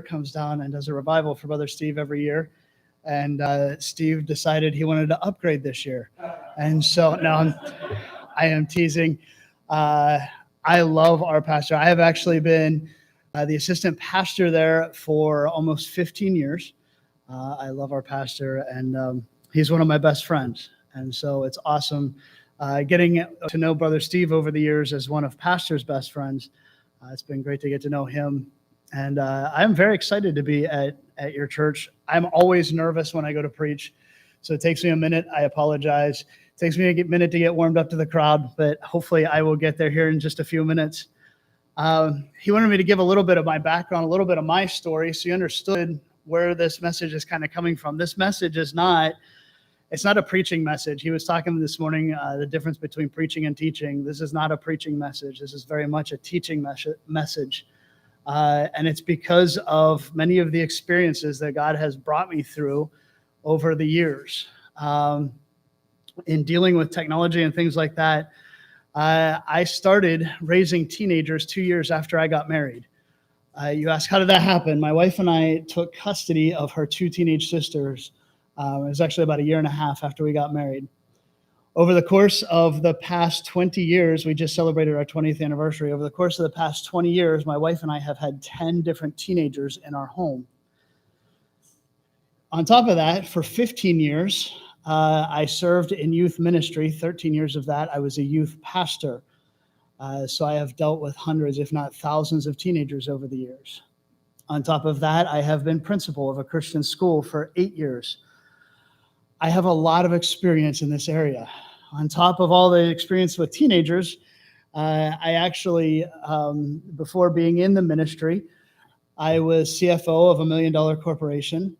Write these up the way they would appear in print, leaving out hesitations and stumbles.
comes down and does a revival for Brother Steve every year. And Steve decided he wanted to upgrade this year. And so now I am teasing. I love our pastor. I have actually been the assistant pastor there for almost 15 years. I love our pastor, and he's one of my best friends. And so it's awesome getting to know Brother Steve over the years as one of pastor's best friends. It's been great to get to know him. And I'm very excited to be at your church. I'm always nervous when I go to preach, so it takes me a minute. I apologize. It takes me a minute to get warmed up to the crowd, but hopefully I will get there here in just a few minutes. He wanted me to give a little bit of my background, a little bit of my story, so you understood where this message is kind of coming from. This message is it's not a preaching message. He was talking this morning, the difference between preaching and teaching. This is not a preaching message. This is very much a teaching message. And it's because of many of the experiences that God has brought me through over the years. In dealing with technology and things like that, I started raising teenagers 2 years after I got married. You ask, how did that happen? My wife and I took custody of her 2 teenage sisters. It was actually about 1.5 years after we got married. Over the course of the past 20 years, we just celebrated our 20th anniversary. Over the course of the past 20 years, my wife and I have had 10 different teenagers in our home. On top of that, for 15 years, I served in youth ministry. 13 years of that, I was a youth pastor. So I have dealt with hundreds, if not thousands, of teenagers over the years. On top of that, I have been principal of a Christian school for 8 years. I have a lot of experience in this area. On top of all the experience with teenagers, I actually, before being in the ministry, I was CFO of $1 million corporation.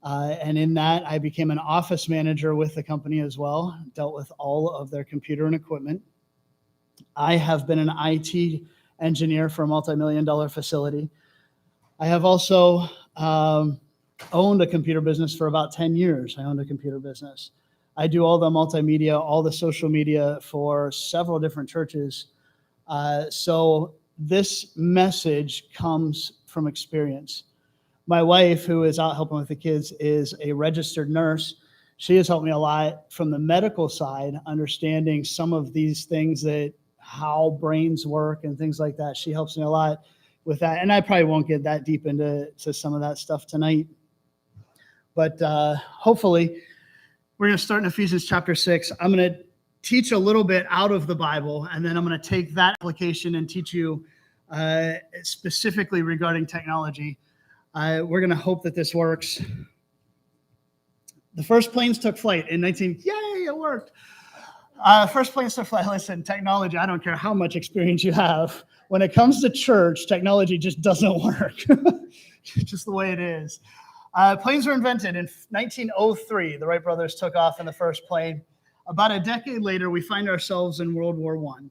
And in that, I became an office manager with the company as well, dealt with all of their computer and equipment. I have been an IT engineer for a multi-million-dollar facility. I have also owned a computer business for about 10 years. I owned a computer business. I do all the multimedia, all the social media for several different churches. So this message comes from experience. My wife, who is out helping with the kids, is a registered nurse. She has helped me a lot from the medical side, understanding some of these things, that how brains work and things like that. She helps me a lot with that. And I probably won't get that deep into some of that stuff tonight. But hopefully, we're going to start in Ephesians chapter 6. I'm going to teach a little bit out of the Bible, and then I'm going to take that application and teach you specifically regarding technology. We're going to hope that this works. The first planes took flight in yay, it worked. First planes took flight. Listen, technology, I don't care how much experience you have. When it comes to church, technology just doesn't work. Just the way it is. Planes were invented in 1903. The Wright brothers took off in the first plane. About a decade later, we find ourselves in World War I.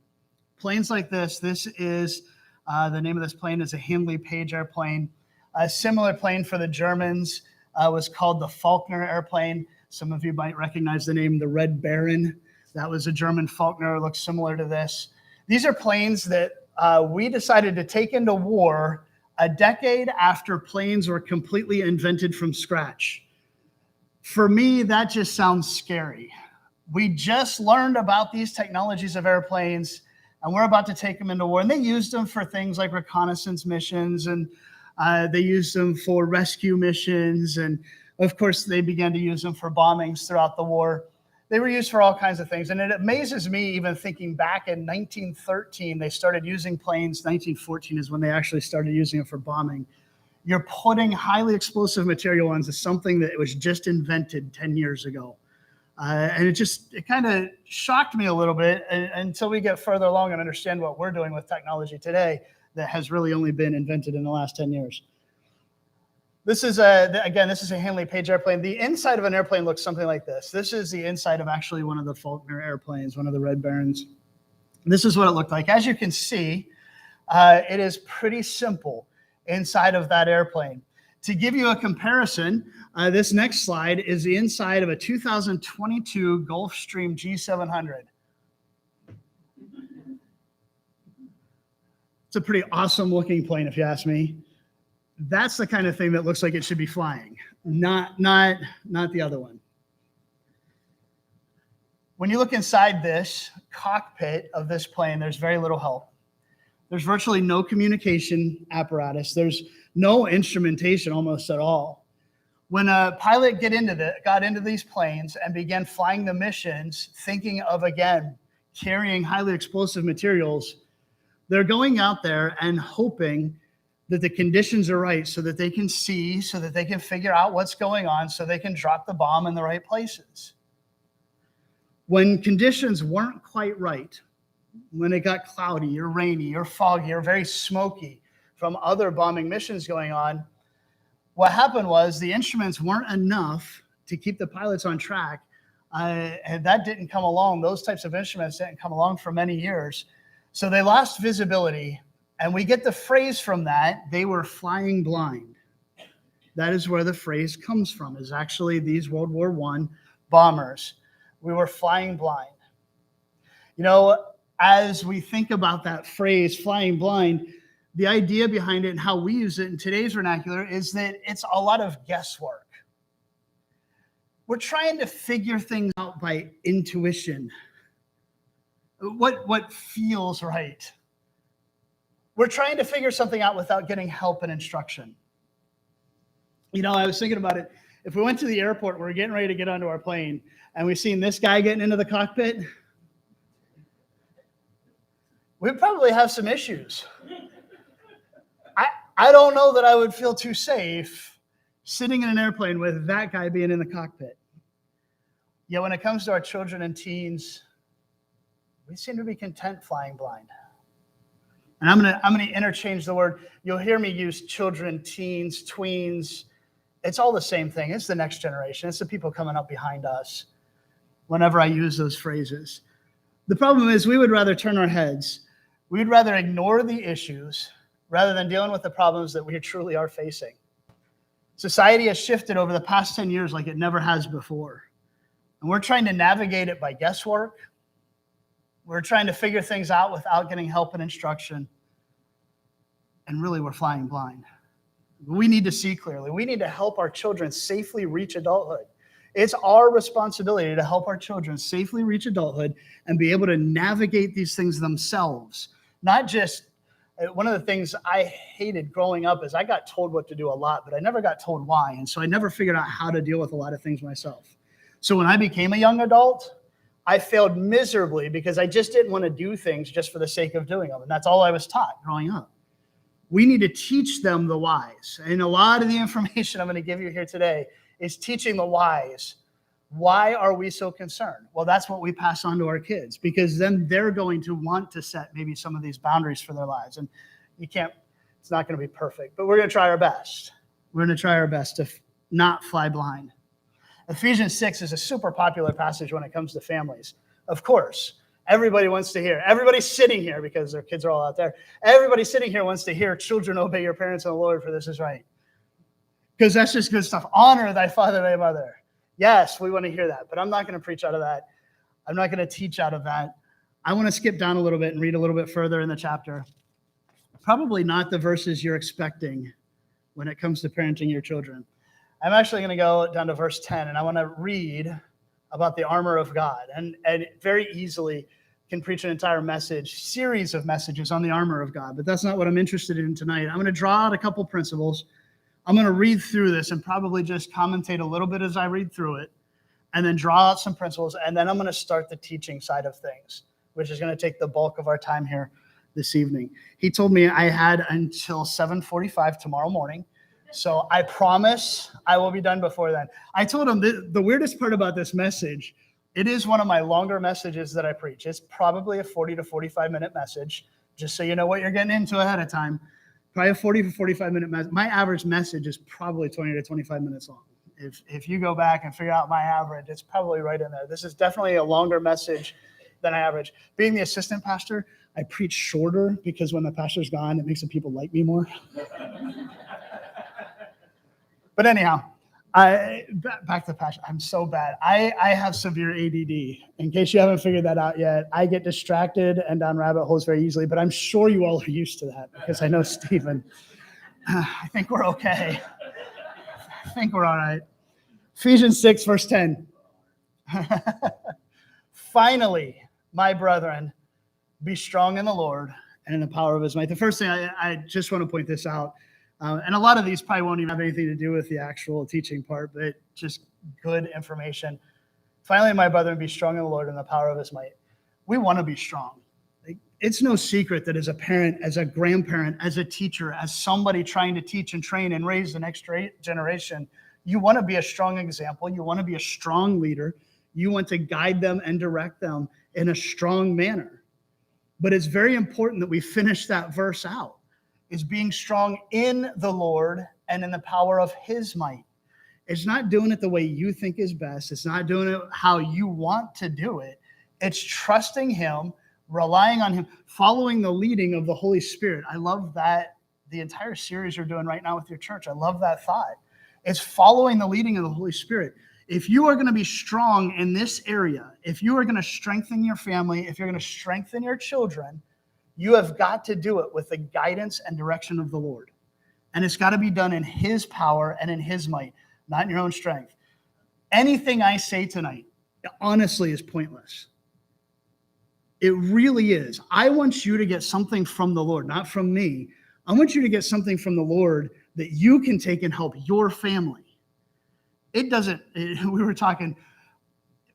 Planes like this is, the name of this plane is a Handley Page airplane. A similar plane for the Germans was called the Faulkner airplane. Some of you might recognize the name, the Red Baron. That was a German Faulkner. It looks similar to this. These are planes that we decided to take into war a decade after planes were completely invented from scratch. For me, that just sounds scary. We just learned about these technologies of airplanes, and we're about to take them into war. And they used them for things like reconnaissance missions, and they used them for rescue missions. And of course, they began to use them for bombings throughout the war. They were used for all kinds of things. And it amazes me, even thinking back in 1913, they started using planes. 1914 is when they actually started using it for bombing. You're putting highly explosive material onto something that was just invented 10 years ago. And it kind of shocked me a little bit until we get further along and understand what we're doing with technology today that has really only been invented in the last 10 years. This is a Handley Page airplane. The inside of an airplane looks something like this. This is the inside of actually one of the Faulkner airplanes, one of the Red Barons. This is what it looked like. As you can see, it is pretty simple inside of that airplane. To give you a comparison, this next slide is the inside of a 2022 Gulfstream G700. It's a pretty awesome looking plane, if you ask me. That's the kind of thing that looks like it should be flying, not the other one. When you look inside this cockpit of this plane, there's very little help. There's virtually no communication apparatus. There's no instrumentation almost at all. When a pilot got into these planes and began flying the missions, thinking of, again, carrying highly explosive materials, they're going out there and hoping that the conditions are right so that they can see, so that they can figure out what's going on, so they can drop the bomb in the right places. When conditions weren't quite right, when it got cloudy or rainy or foggy or very smoky from other bombing missions going on, what happened was the instruments weren't enough to keep the pilots on track. And that didn't come along. Those types of instruments didn't come along for many years. So they lost visibility. And we get the phrase from that, they were flying blind. That is where the phrase comes from, is actually these World War I bombers. We were flying blind. You know, as we think about that phrase, flying blind, the idea behind it and how we use it in today's vernacular is that it's a lot of guesswork. We're trying to figure things out by intuition. What feels right? We're trying to figure something out without getting help and instruction. You know, I was thinking about it. If we went to the airport, we're getting ready to get onto our plane, and we've seen this guy getting into the cockpit, we'd probably have some issues. I don't know that I would feel too safe sitting in an airplane with that guy being in the cockpit. Yet when it comes to our children and teens, we seem to be content flying blind. And I'm gonna interchange the word. You'll hear me use children, teens, tweens. It's all the same thing. It's the next generation. It's the people coming up behind us whenever I use those phrases. The problem is we would rather turn our heads. We'd rather ignore the issues rather than dealing with the problems that we truly are facing. Society has shifted over the past 10 years like it never has before. And we're trying to navigate it by guesswork. We're trying to figure things out without getting help and instruction. And really, we're flying blind. We need to see clearly. We need to help our children safely reach adulthood. It's our responsibility to help our children safely reach adulthood and be able to navigate these things themselves. Not just, one of the things I hated growing up is I got told what to do a lot, but I never got told why. And so I never figured out how to deal with a lot of things myself. So when I became a young adult, I failed miserably because I just didn't want to do things just for the sake of doing them. And that's all I was taught growing up. We need to teach them the whys. And a lot of the information I'm going to give you here today is teaching the whys. Why are we so concerned? Well, that's what we pass on to our kids, because then they're going to want to set maybe some of these boundaries for their lives. And it's not going to be perfect, but we're going to try our best. We're going to try our best to not fly blind. Ephesians 6 is a super popular passage when it comes to families. Of course, everybody wants to hear. Everybody sitting here, because their kids are all out there, everybody sitting here wants to hear, children, obey your parents and the Lord, for this is right. Because that's just good stuff. Honor thy father and thy mother. Yes, we want to hear that, but I'm not going to preach out of that. I'm not going to teach out of that. I want to skip down a little bit and read a little bit further in the chapter. Probably not the verses you're expecting when it comes to parenting your children. I'm actually going to go down to verse 10, and I want to read about the armor of God, and very easily can preach an entire series of messages on the armor of God, but that's not what I'm interested in tonight. I'm going to draw out a couple principles. I'm going to read through this and probably just commentate a little bit as I read through it, and then draw out some principles, and then I'm going to start the teaching side of things, which is going to take the bulk of our time here this evening. He told me I had until 7:45 tomorrow morning, so I promise I will be done before then. I told him the weirdest part about this message, it is one of my longer messages that I preach. It's probably a 40 to 45-minute message, just so you know what you're getting into ahead of time. Probably a 40 to 45-minute message. My average message is probably 20 to 25 minutes long. If you go back and figure out my average, it's probably right in there. This is definitely a longer message than I average. Being the assistant pastor, I preach shorter because when the pastor's gone, it makes the people like me more. But anyhow, back to passion. I'm so bad. I have severe ADD. In case you haven't figured that out yet, I get distracted and down rabbit holes very easily, but I'm sure you all are used to that because I know Stephen. I think we're okay. I think we're all right. Ephesians 6, verse 10. Finally, my brethren, be strong in the Lord and in the power of his might. The first thing I just want to point this out, and a lot of these probably won't even have anything to do with the actual teaching part, but just good information. Finally, my brethren, be strong in the Lord and the power of his might. We want to be strong. It's no secret that as a parent, as a grandparent, as a teacher, as somebody trying to teach and train and raise the next generation, you want to be a strong example. You want to be a strong leader. You want to guide them and direct them in a strong manner. But it's very important that we finish that verse out, is being strong in the Lord and in the power of his might. It's not doing it the way you think is best. It's not doing it how you want to do it. It's trusting him, relying on him, following the leading of the Holy Spirit. I love that, the entire series you're doing right now with your church. I love that thought. It's following the leading of the Holy Spirit. If you are going to be strong in this area, if you are going to strengthen your family, if you're going to strengthen your children, you have got to do it with the guidance and direction of the Lord. And it's got to be done in his power and in his might, not in your own strength. Anything I say tonight, honestly, is pointless. It really is. I want you to get something from the Lord, not from me. I want you to get something from the Lord that you can take and help your family. We were talking,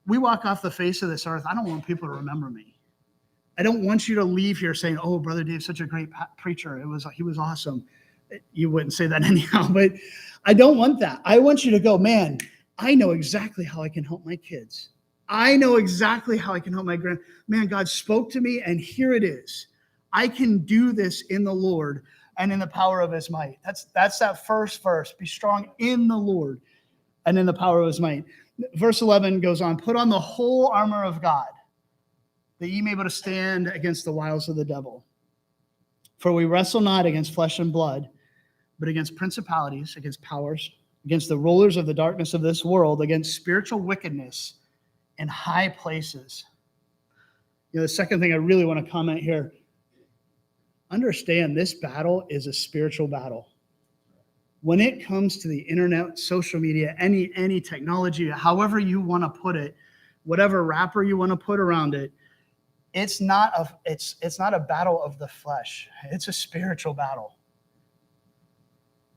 we walk off the face of this earth. I don't want people to remember me. I don't want you to leave here saying, oh, Brother Dave's such a great preacher. He was awesome. You wouldn't say that anyhow, but I don't want that. I want you to go, man, I know exactly how I can help my kids. I know exactly how I can help my man, God spoke to me, and here it is. I can do this in the Lord and in the power of his might. That's that first verse. Be strong in the Lord and in the power of his might. Verse 11 goes on, put on the whole armor of God, that ye may be able to stand against the wiles of the devil. For we wrestle not against flesh and blood, but against principalities, against powers, against the rulers of the darkness of this world, against spiritual wickedness in high places. The second thing I really want to comment here, understand this battle is a spiritual battle. When it comes to the internet, social media, any technology, however you want to put it, whatever wrapper you want to put around it, it's not a battle of the flesh. It's a spiritual battle.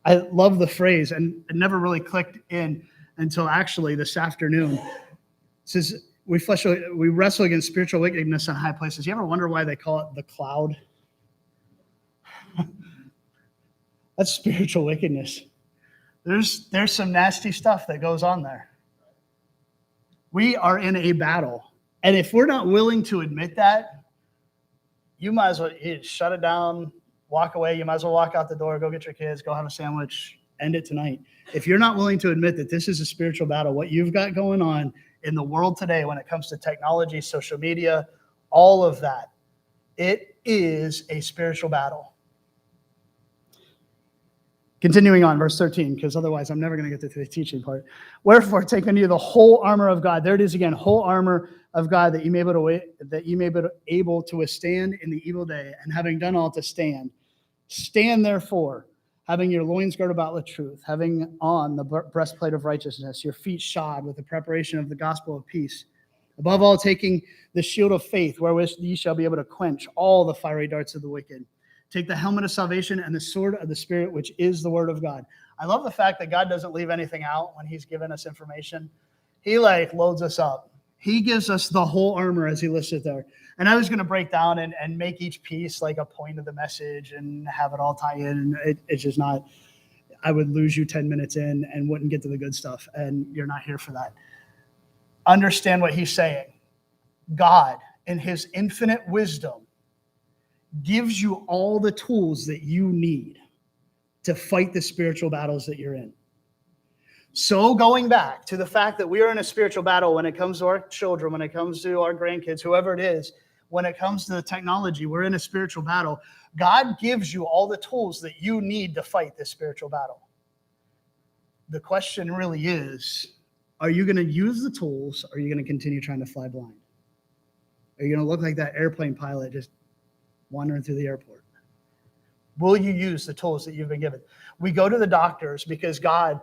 I love the phrase, and it never really clicked in until actually this afternoon. It says we wrestle against spiritual wickedness in high places. You ever wonder why they call it the cloud? That's spiritual wickedness. There's some nasty stuff that goes on there. We are in a battle. And if we're not willing to admit that, you might as well shut it down, walk away. You might as well walk out the door, go get your kids, go have a sandwich, end it tonight. If you're not willing to admit that this is a spiritual battle, what you've got going on in the world today when it comes to technology, social media, all of that, it is a spiritual battle. Continuing on, verse 13, because otherwise I'm never going to get to the teaching part. Wherefore, take unto you the whole armor of God. There it is again, whole armor of God, that you may be able to withstand in the evil day, and having done all to stand. Stand therefore, having your loins girded about with truth, having on the breastplate of righteousness, your feet shod with the preparation of the gospel of peace. Above all, taking the shield of faith, wherewith ye shall be able to quench all the fiery darts of the wicked. Take the helmet of salvation and the sword of the Spirit, which is the word of God. I love the fact that God doesn't leave anything out when he's given us information. He loads us up. He gives us the whole armor as he lists it there. And I was going to break down and make each piece like a point of the message and have it all tie in. And it's just not, I would lose you 10 minutes in and wouldn't get to the good stuff. And you're not here for that. Understand what he's saying. God, in his infinite wisdom, gives you all the tools that you need to fight the spiritual battles that you're in. So going back to the fact that we are in a spiritual battle when it comes to our children, when it comes to our grandkids, whoever it is, when it comes to the technology, we're in a spiritual battle. God gives you all the tools that you need to fight this spiritual battle. The question really is, are you going to use the tools, or are you going to continue trying to fly blind? Are you going to look like that airplane pilot just wandering through the airport? Will you use the tools that you've been given? We go to the doctors because God,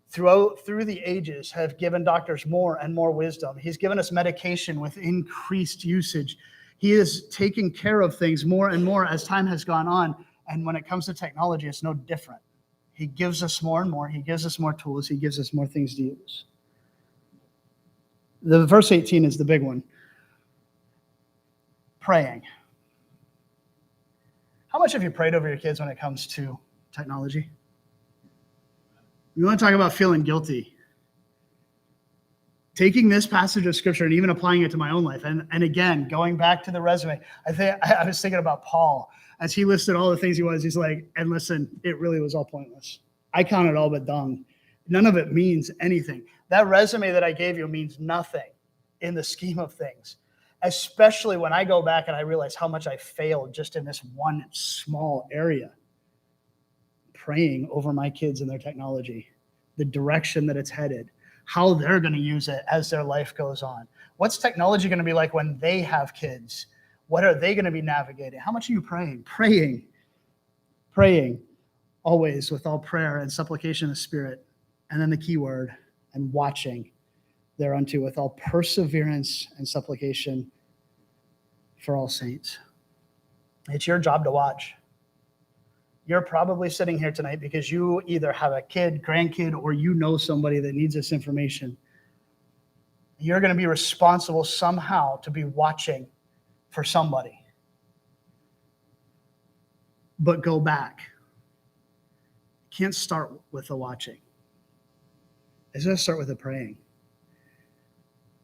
through the ages, have given doctors more and more wisdom. He's given us medication with increased usage. He is taking care of things more and more as time has gone on. And when it comes to technology, it's no different. He gives us more and more. He gives us more tools. He gives us more things to use. The verse 18 is the big one. Praying. How much have you prayed over your kids when it comes to technology? You want to talk about feeling guilty. Taking this passage of scripture and even applying it to my own life. And again, going back to the resume, I was thinking about Paul as he listed all the things he was. He's like, and listen, it really was all pointless. I count it all but dung. None of it means anything. That resume that I gave you means nothing in the scheme of things, especially when I go back and I realize how much I failed just in this one small area. Praying over my kids and their technology, the direction that it's headed, how they're going to use it as their life goes on. What's technology going to be like when they have kids? What are they going to be navigating? How much are you praying? Praying always with all prayer and supplication of the Spirit. And then the key word, and watching thereunto with all perseverance and supplication for all saints. It's your job to watch. You're probably sitting here tonight because you either have a kid, grandkid, or you know somebody that needs this information. You're going to be responsible somehow to be watching for somebody. But go back. You can't start with the watching. It's going to start with the praying.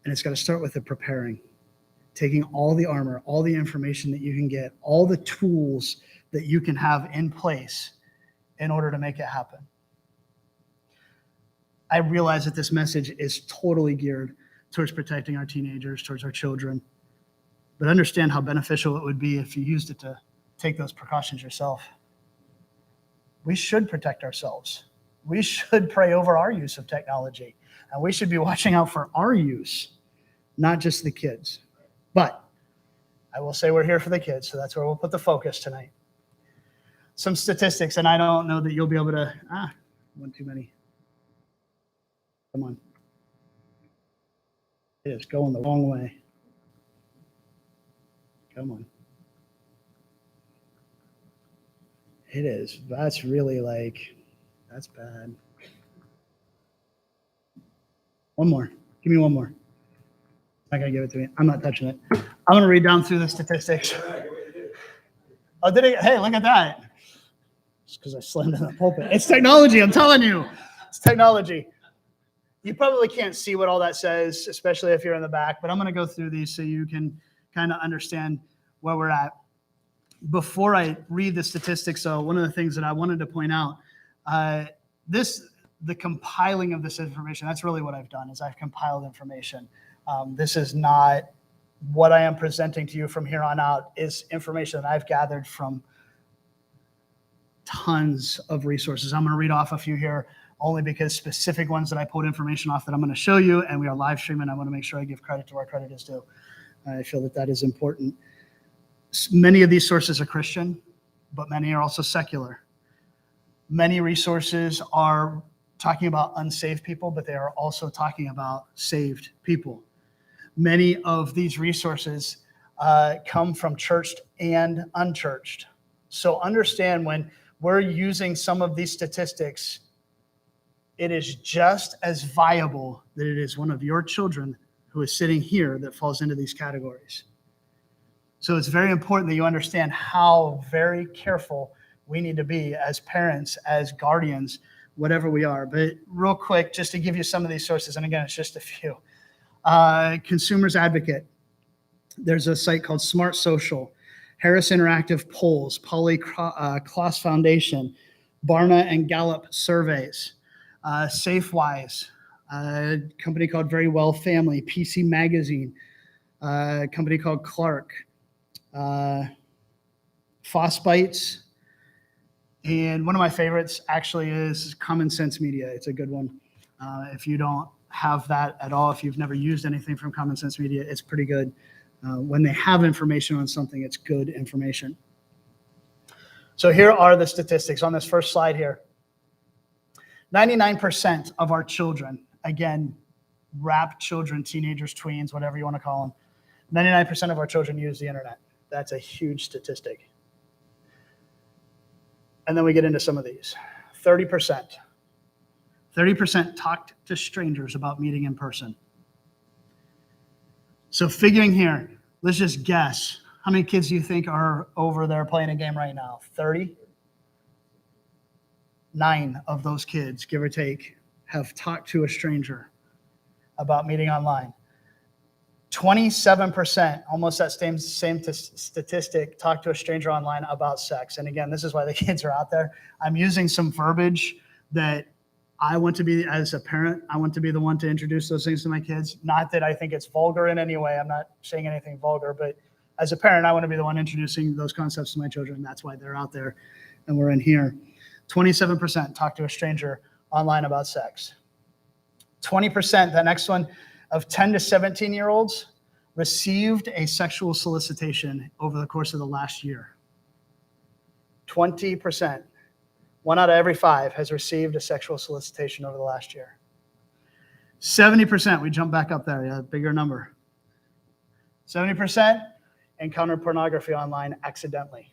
And it's got to start with the preparing. Taking all the armor, all the information that you can get, all the tools that you can have in place in order to make it happen. I realize that this message is totally geared towards protecting our teenagers, towards our children, but understand how beneficial it would be if you used it to take those precautions yourself. We should protect ourselves. We should pray over our use of technology, and we should be watching out for our use, not just the kids. But I will say we're here for the kids, so that's where we'll put the focus tonight. Some statistics, and I don't know that you'll be able to, one too many. Come on. It is going the wrong way. Come on. It is. That's really that's bad. One more. Give me one more. Not going to give it to me. I'm not touching it. I'm going to read down through the statistics. Oh, did it? Hey, look at that. It's because I slammed in the pulpit. It's technology, I'm telling you. It's technology. You probably can't see what all that says, especially if you're in the back, but I'm going to go through these so you can kind of understand where we're at. Before I read the statistics, though, one of the things that I wanted to point out, the compiling of this information, that's really what I've done, is I've compiled information. This is not what I am presenting to you from here on out, is information that I've gathered from tons of resources. I'm going to read off a few here only because specific ones that I pulled information off that I'm going to show you, and we are live streaming. I want to make sure I give credit to where credit is due. I feel that is important. Many of these sources are Christian, but many are also secular. Many resources are talking about unsaved people, but they are also talking about saved people. Many of these resources come from churched and unchurched. So understand, when we're using some of these statistics, it is just as viable that it is one of your children who is sitting here that falls into these categories. So it's very important that you understand how very careful we need to be as parents, as guardians, whatever we are. But real quick, just to give you some of these sources, and again, it's just a few. Consumers Advocate. There's a site called Smart Social, Harris Interactive Polls, Polly Kloss Foundation, Barna and Gallup Surveys, SafeWise, a company called Very Well Family, PC Magazine, a company called Clark, Fossbites, and one of my favorites actually is Common Sense Media. It's a good one. If you don't have that at all, if you've never used anything from Common Sense Media, it's pretty good. When they have information on something, it's good information. So here are the statistics on this first slide here. 99% of our children, again, rap children, teenagers, tweens, whatever you want to call them, 99% of our children use the internet. That's a huge statistic. And then we get into some of these. 30%. 30% talked to strangers about meeting in person. So figuring here, let's just guess. How many kids do you think are over there playing a game right now? 30? 9 of those kids, give or take, have talked to a stranger about meeting online. 27%, almost that same statistic, talk to a stranger online about sex. And again, this is why the kids are out there. I'm using some verbiage that I want to be, as a parent, I want to be the one to introduce those things to my kids. Not that I think it's vulgar in any way. I'm not saying anything vulgar, but as a parent, I want to be the one introducing those concepts to my children. That's why they're out there and we're in here. 27% talk to a stranger online about sex. 20%, the next one, of 10 to 17-year-olds received a sexual solicitation over the course of the last year. 20%. 1 out of every 5 has received a sexual solicitation over the last year. 70%, we jump back up there, a bigger number. 70% encounter pornography online accidentally.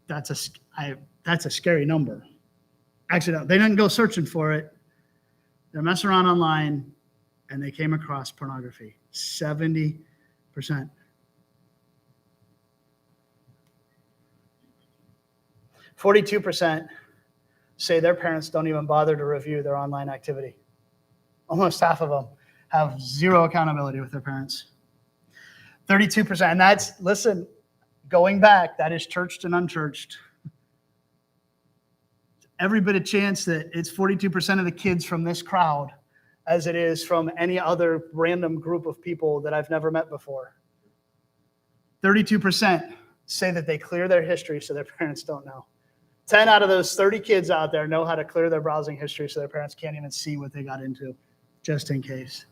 That's a scary number. Accident. They didn't go searching for it. They're messing around online, and they came across pornography. 70%. 42% say their parents don't even bother to review their online activity. Almost half of them have zero accountability with their parents. 32%, and that's, listen, going back, that is churched and unchurched. Every bit of chance that it's 42% of the kids from this crowd as it is from any other random group of people that I've never met before. 32% say that they clear their history so their parents don't know. 10 out of those 30 kids out there know how to clear their browsing history so their parents can't even see what they got into, just in case.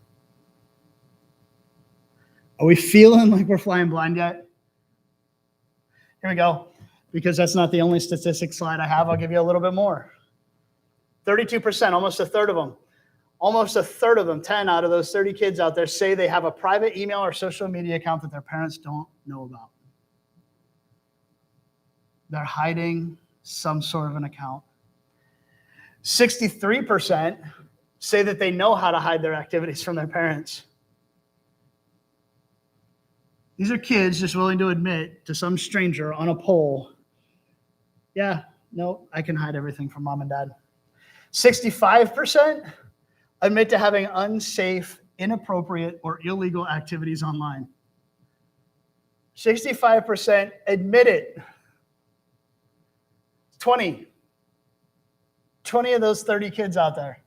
Are we feeling like we're flying blind yet? Here we go. Because that's not the only statistic slide I have, I'll give you a little bit more. 32%, almost a third of them, 10 out of those 30 kids out there say they have a private email or social media account that their parents don't know about. They're hiding some sort of an account. 63% say that they know how to hide their activities from their parents. These are kids just willing to admit to some stranger on a poll, yeah, no, I can hide everything from mom and dad. 65% admit to having unsafe, inappropriate, or illegal activities online. 65% admit it. 20 of those 30 kids out there.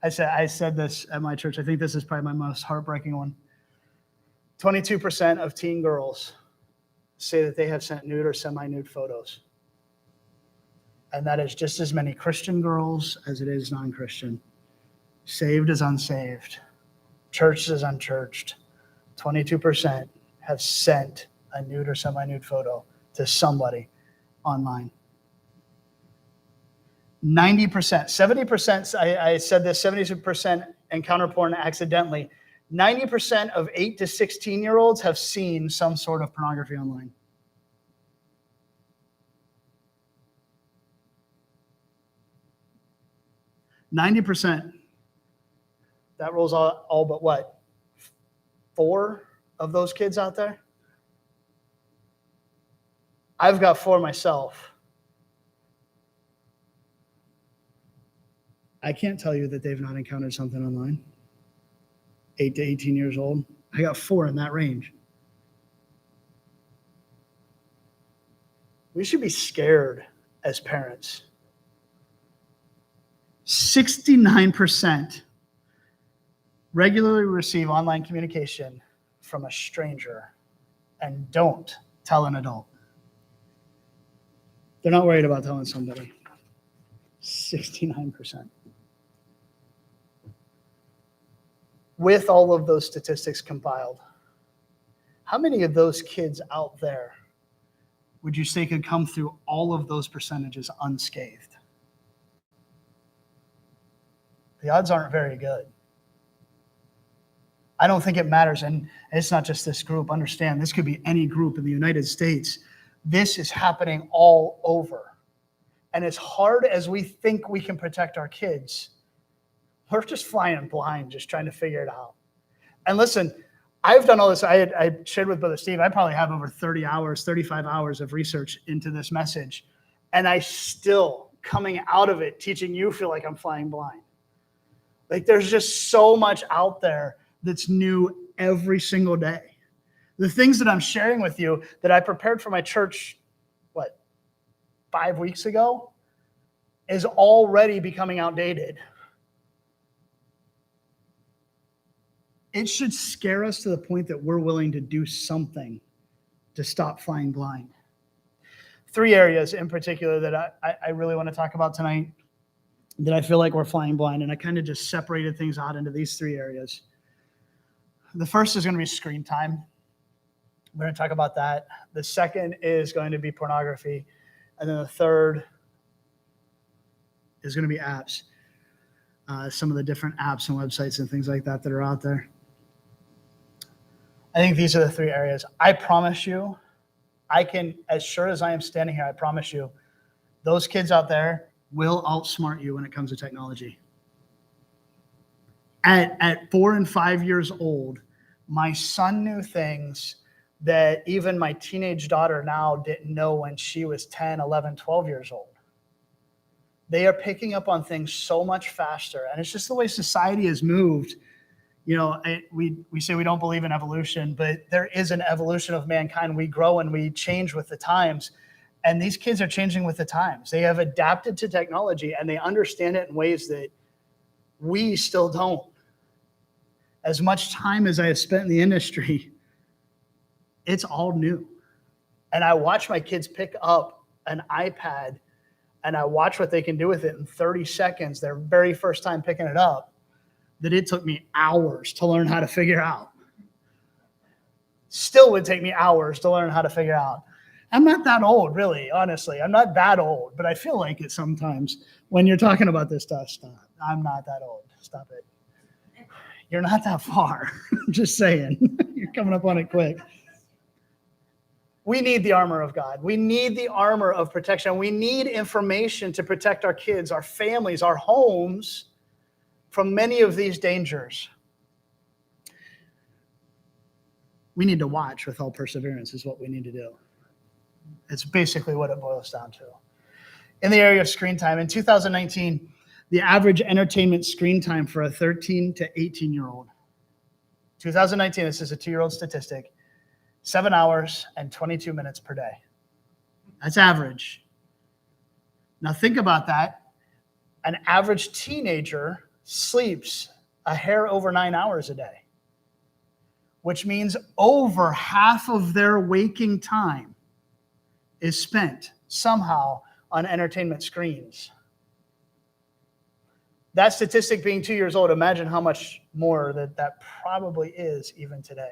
I said this at my church. I think this is probably my most heartbreaking one. 22% of teen girls say that they have sent nude or semi-nude photos. And that is just as many Christian girls as it is non-Christian. Saved as unsaved. Churched as unchurched. 22% have sent a nude or semi-nude photo to somebody online. 90%, 70%, I said this, 70% encounter porn accidentally. 90% of 8 to 16-year-olds have seen some sort of pornography online. %. That rolls all but what? 4 of those kids out there? I've got 4 myself. I can't tell you that they've not encountered something online. 8 to 18 years old. I got 4 in that range. We should be scared as parents. 69% regularly receive online communication from a stranger and don't tell an adult. They're not worried about telling somebody. 69%. with all of those statistics compiled, how many of those kids out there would you say could come through all of those percentages unscathed? The odds aren't very good. I don't think it matters, and it's not just this group. Understand, this could be any group in the United States. This is happening all over. And as hard as we think we can protect our kids, we're just flying blind, just trying to figure it out. And listen, I've done all this. I shared with Brother Steve, I probably have over 30 hours, 35 hours of research into this message. And I still, coming out of it, teaching you, feel like I'm flying blind. Like there's just so much out there that's new every single day. The things that I'm sharing with you that I prepared for my church, 5 weeks ago, is already becoming outdated. It should scare us to the point that we're willing to do something to stop flying blind. 3 areas in particular that I really want to talk about tonight that I feel like we're flying blind, and I kind of just separated things out into these 3 areas. The first is going to be screen time. We're going to talk about that. The second is going to be pornography. And then the third is going to be apps. Some of the different apps and websites and things like that that are out there. I think these are the 3 areas. I promise you, I can, as sure as I am standing here, I promise you, those kids out there will outsmart you when it comes to technology. At 4 and 5 years old, my son knew things that even my teenage daughter now didn't know when she was 10, 11, 12 years old. They are picking up on things so much faster. And it's just the way society has moved. You know, we say we don't believe in evolution, but there is an evolution of mankind. We grow and we change with the times. And these kids are changing with the times. They have adapted to technology and they understand it in ways that we still don't. As much time as I have spent in the industry, it's all new. And I watch my kids pick up an iPad and I watch what they can do with it in 30 seconds, their very first time picking it up, that it took me hours to learn how to figure out. Still would take me hours to learn how to figure out. I'm not that old, really, honestly. I'm not that old, but I feel like it sometimes when you're talking about this stuff. Stop. I'm not that old. Stop it. You're not that far. I'm just saying. You're coming up on it quick. We need the armor of God. We need the armor of protection. We need information to protect our kids, our families, our homes from many of these dangers. We need to watch with all perseverance is what we need to do. It's basically what it boils down to. In the area of screen time, in 2019, the average entertainment screen time for a 13 to 18-year-old, 2019, this is a 2-year-old statistic, 7 hours and 22 minutes per day. That's average. Now think about that. An average teenager sleeps a hair over 9 hours a day, which means over half of their waking time is spent somehow on entertainment screens. That statistic being 2 years old, imagine how much more that probably is even today.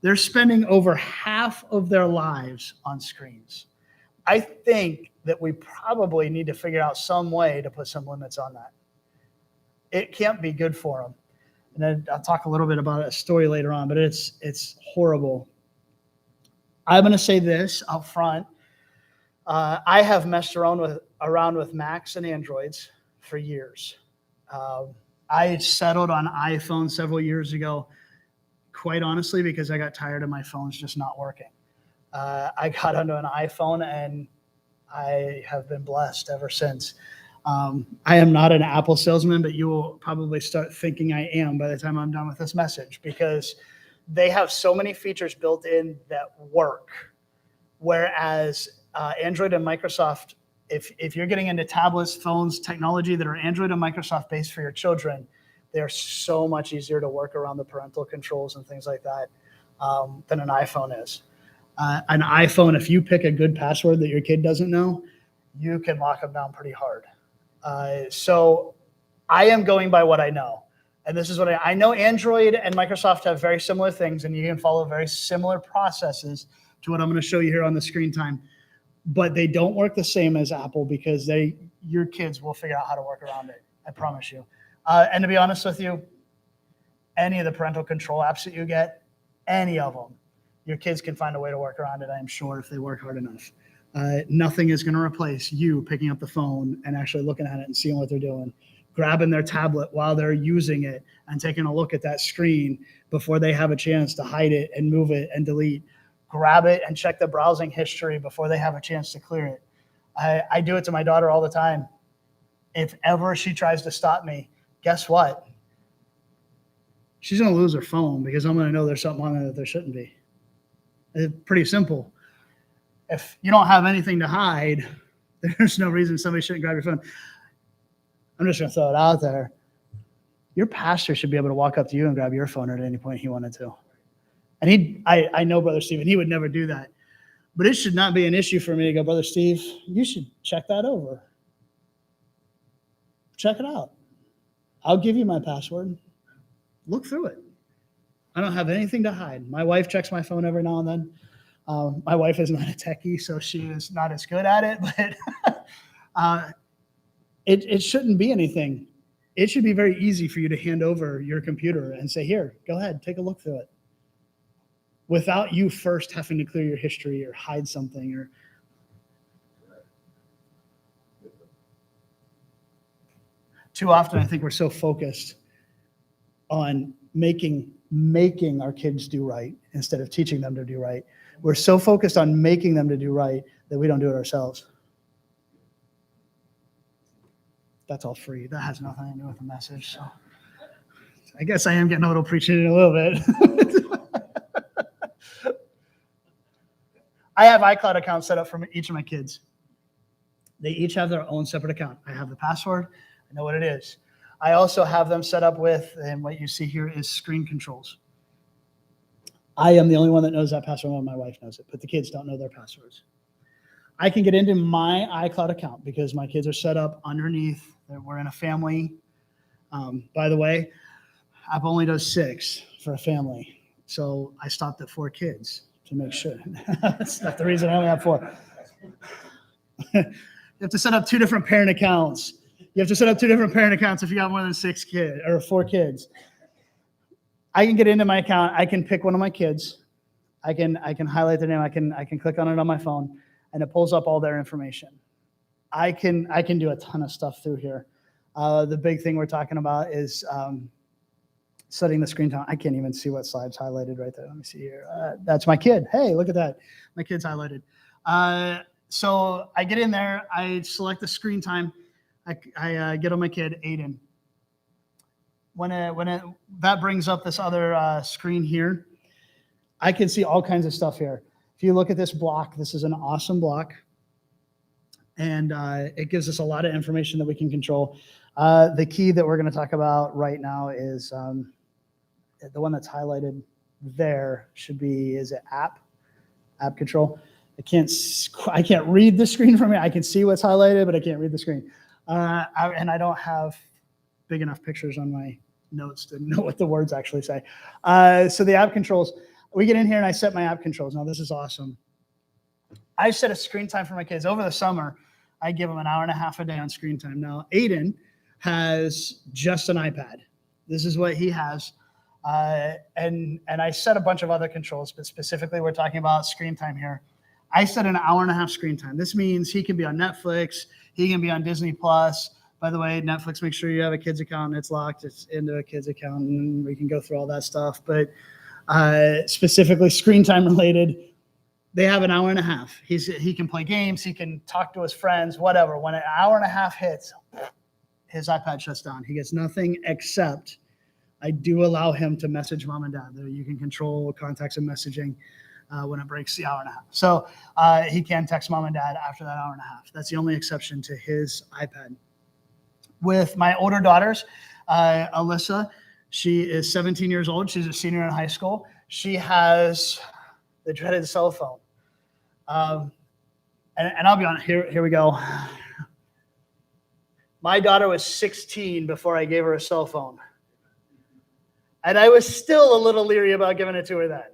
They're spending over half of their lives on screens. I think that we probably need to figure out some way to put some limits on that. It can't be good for them. And then I'll talk a little bit about a story later on, but it's horrible. I'm going to say this up front. I have messed around with Macs and Androids for years. I settled on iPhone several years ago, quite honestly, because I got tired of my phones just not working. I got onto an iPhone and I have been blessed ever since. I am not an Apple salesman, but you will probably start thinking I am by the time I'm done with this message, because they have so many features built in that work. Whereas Android and Microsoft, if you're getting into tablets, phones, technology that are Android and Microsoft based for your children, they're so much easier to work around the parental controls and things like that than an iPhone is. An iPhone, if you pick a good password that your kid doesn't know, you can lock them down pretty hard. So I am going by what I know. And this is what I know Android and Microsoft have very similar things, and you can follow very similar processes to what I'm going to show you here on the screen time. But they don't work the same as Apple because your kids will figure out how to work around it. I promise you. And to be honest with you, any of the parental control apps that you get, any of them, your kids can find a way to work around it, I'm sure, if they work hard enough. Nothing is going to replace you picking up the phone and actually looking at it and seeing what they're doing, grabbing their tablet while they're using it and taking a look at that screen before they have a chance to hide it and move it and delete. Grab it and check the browsing history before they have a chance to clear it. I do it to my daughter all the time. If ever she tries to stop me, guess what? She's going to lose her phone because I'm going to know there's something on there that there shouldn't be. It's pretty simple. If you don't have anything to hide, there's no reason somebody shouldn't grab your phone. I'm just going to throw it out there. Your pastor should be able to walk up to you and grab your phone at any point he wanted to. And I know Brother Steve, and he would never do that. But it should not be an issue for me to go, Brother Steve, you should check that over. Check it out. I'll give you my password. Look through it. I don't have anything to hide. My wife checks my phone every now and then. My wife is not a techie, so she is not as good at it, but it shouldn't be anything. It should be very easy for you to hand over your computer and say, here, go ahead, take a look through it, without you first having to clear your history or hide something. Or too often, I think we're so focused on making our kids do right instead of teaching them to do right. We're so focused on making them to do right that we don't do it ourselves. That's all free. That has nothing to do with the message. So I guess I am getting a little preaching in a little bit. I have iCloud accounts set up for each of my kids. They each have their own separate account. I have the password. I know what it is. I also have them set up with, and what you see here is screen controls. I am the only one that knows that password when my wife knows it, but the kids don't know their passwords. I can get into my iCloud account because my kids are set up underneath. We're in a family. By the way, Apple only does 6 for a family. So I stopped at 4 kids to make sure. That's not the reason I only have 4. You have to set up 2 different parent accounts. You have to set up 2 different parent accounts if you got more than 6 kids or 4 kids. I can get into my account. I can pick one of my kids. I can highlight their name. I can click on it on my phone, and it pulls up all their information. I can do a ton of stuff through here. The big thing we're talking about is setting the screen time. I can't even see what slide's highlighted right there. Let me see here. That's my kid. Hey, look at that. My kid's highlighted. So I get in there. I select the screen time. I get on my kid, Aiden. That brings up this other screen here, I can see all kinds of stuff here. If you look at this block, this is an awesome block. And it gives us a lot of information that we can control. The key that we're going to talk about right now is the one that's highlighted there should be, is it app control? I can't read the screen from here. I can see what's highlighted, but I can't read the screen. And I don't have big enough pictures on my notes to know what the words actually say. So the app controls, we get in here and I set my app controls. Now this is awesome. I set a screen time for my kids. Over the summer, I give them an hour and a half a day on screen time. Now Aiden has just an iPad. This is what he has. And I set a bunch of other controls, but specifically we're talking about screen time here. I set an hour and a half screen time. This means he can be on Netflix. He can be on Disney Plus. By the way, Netflix, make sure you have a kid's account. It's locked. It's into a kid's account, and we can go through all that stuff. But specifically screen time related, they have an hour and a half. He can play games. He can talk to his friends, whatever. When an hour and a half hits, his iPad shuts down. He gets nothing except I do allow him to message mom and dad. You can control contacts and messaging when it breaks the hour and a half. So he can text mom and dad after that hour and a half. That's the only exception to his iPad. With my older daughters, Alyssa, she is 17 years old. She's a senior in high school. She has the dreaded cell phone. And I'll be honest, here we go. My daughter was 16 before I gave her a cell phone. And I was still a little leery about giving it to her then.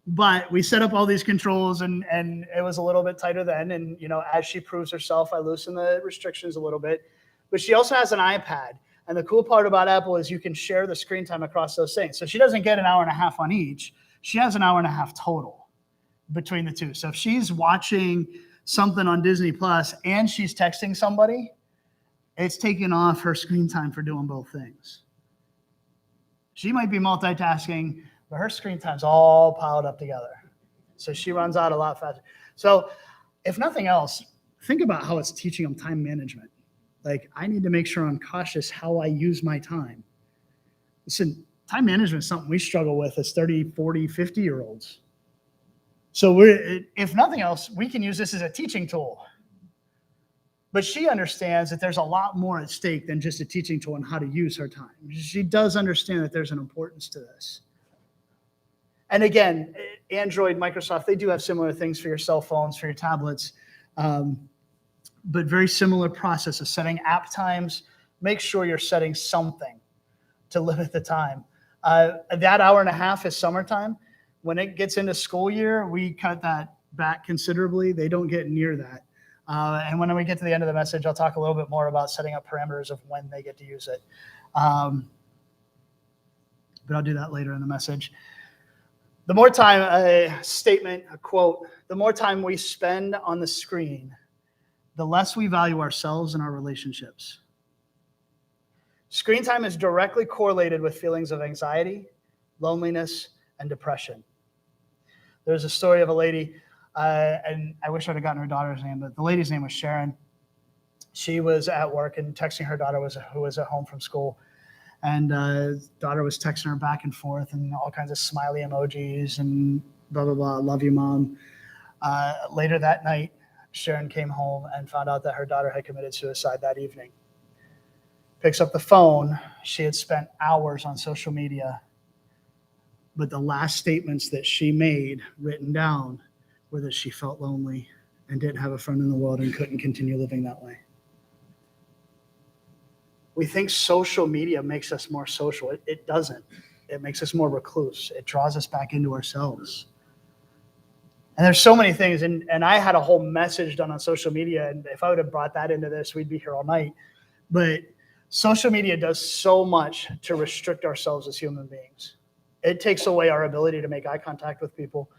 But we set up all these controls, and it was a little bit tighter then. And, as she proves herself, I loosen the restrictions a little bit. But she also has an iPad. And the cool part about Apple is you can share the screen time across those things. So she doesn't get an hour and a half on each. She has an hour and a half total between the two. So if she's watching something on Disney Plus and she's texting somebody, it's taking off her screen time for doing both things. She might be multitasking, but her screen time's all piled up together. So she runs out a lot faster. So if nothing else, think about how it's teaching them time management. Like, I need to make sure I'm cautious how I use my time. Listen, time management is something we struggle with as 30, 40, 50-year-olds. So if nothing else, we can use this as a teaching tool. But she understands that there's a lot more at stake than just a teaching tool on how to use her time. She does understand that there's an importance to this. And again, Android, Microsoft, they do have similar things for your cell phones, for your tablets, but very similar process of setting app times. Make sure you're setting something to limit the time. That hour and a half is summertime. When it gets into school year, we cut that back considerably. They don't get near that. And when we get to the end of the message, I'll talk a little bit more about setting up parameters of when they get to use it. But I'll do that later in the message. The more time, a statement, a quote, the more time we spend on the screen, the less we value ourselves and our relationships. Screen time is directly correlated with feelings of anxiety, loneliness, and depression. There's a story of a lady, and I wish I'd have gotten her daughter's name, but the lady's name was Sharon. She was at work and texting her daughter who was at home from school. And daughter was texting her back and forth and all kinds of smiley emojis and blah, blah, blah, love you, Mom. Later that night, Sharon came home and found out that her daughter had committed suicide that evening. Picks up the phone. She had spent hours on social media, but the last statements that she made written down were that she felt lonely and didn't have a friend in the world and couldn't continue living that way. We think social media makes us more social. It doesn't. It makes us more recluse. It draws us back into ourselves. And there's so many things, and I had a whole message done on social media, and if I would have brought that into this, we'd be here all night. But social media does so much to restrict ourselves as human beings. It takes away our ability to make eye contact with people.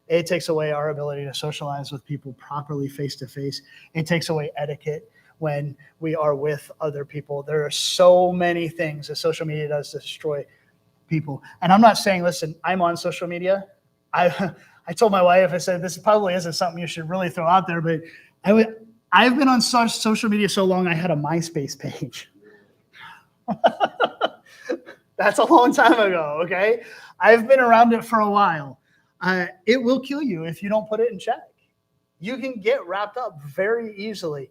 It takes away our ability to socialize with people properly face-to-face. It takes away etiquette when we are with other people. There are so many things that social media does to destroy people. And I'm not saying, listen, I'm on social media. I told my wife, I said, this probably isn't something you should really throw out there, but I've been on social media so long, I had a MySpace page. That's a long time ago, okay? I've been around it for a while. It will kill you if you don't put it in check. You can get wrapped up very easily.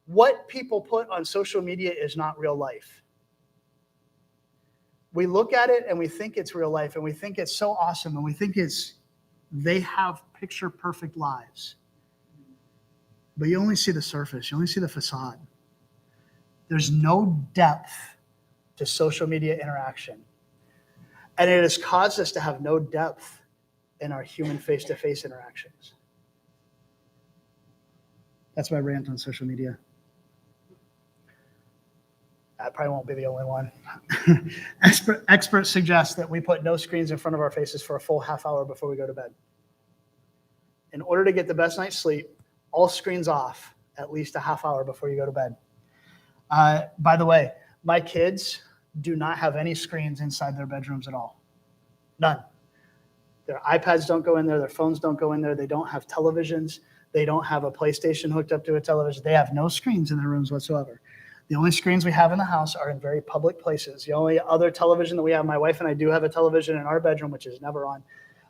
What people put on social media is not real life. We look at it and we think it's real life, and we think it's so awesome, and we think they have picture perfect lives. But you only see the surface. You only see the facade. There's no depth to social media interaction. And it has caused us to have no depth in our human face-to-face interactions. That's my rant on social media. I probably won't be the only one. Experts suggest that we put no screens in front of our faces for a full half hour before we go to bed. In order to get the best night's sleep, all screens off at least a half hour before you go to bed. By the way, my kids do not have any screens inside their bedrooms at all. None. Their iPads don't go in there. Their phones don't go in there. They don't have televisions. They don't have a PlayStation hooked up to a television. They have no screens in their rooms whatsoever. The only screens we have in the house are in very public places. The only other television that we have, my wife and I do have a television in our bedroom, which is never on.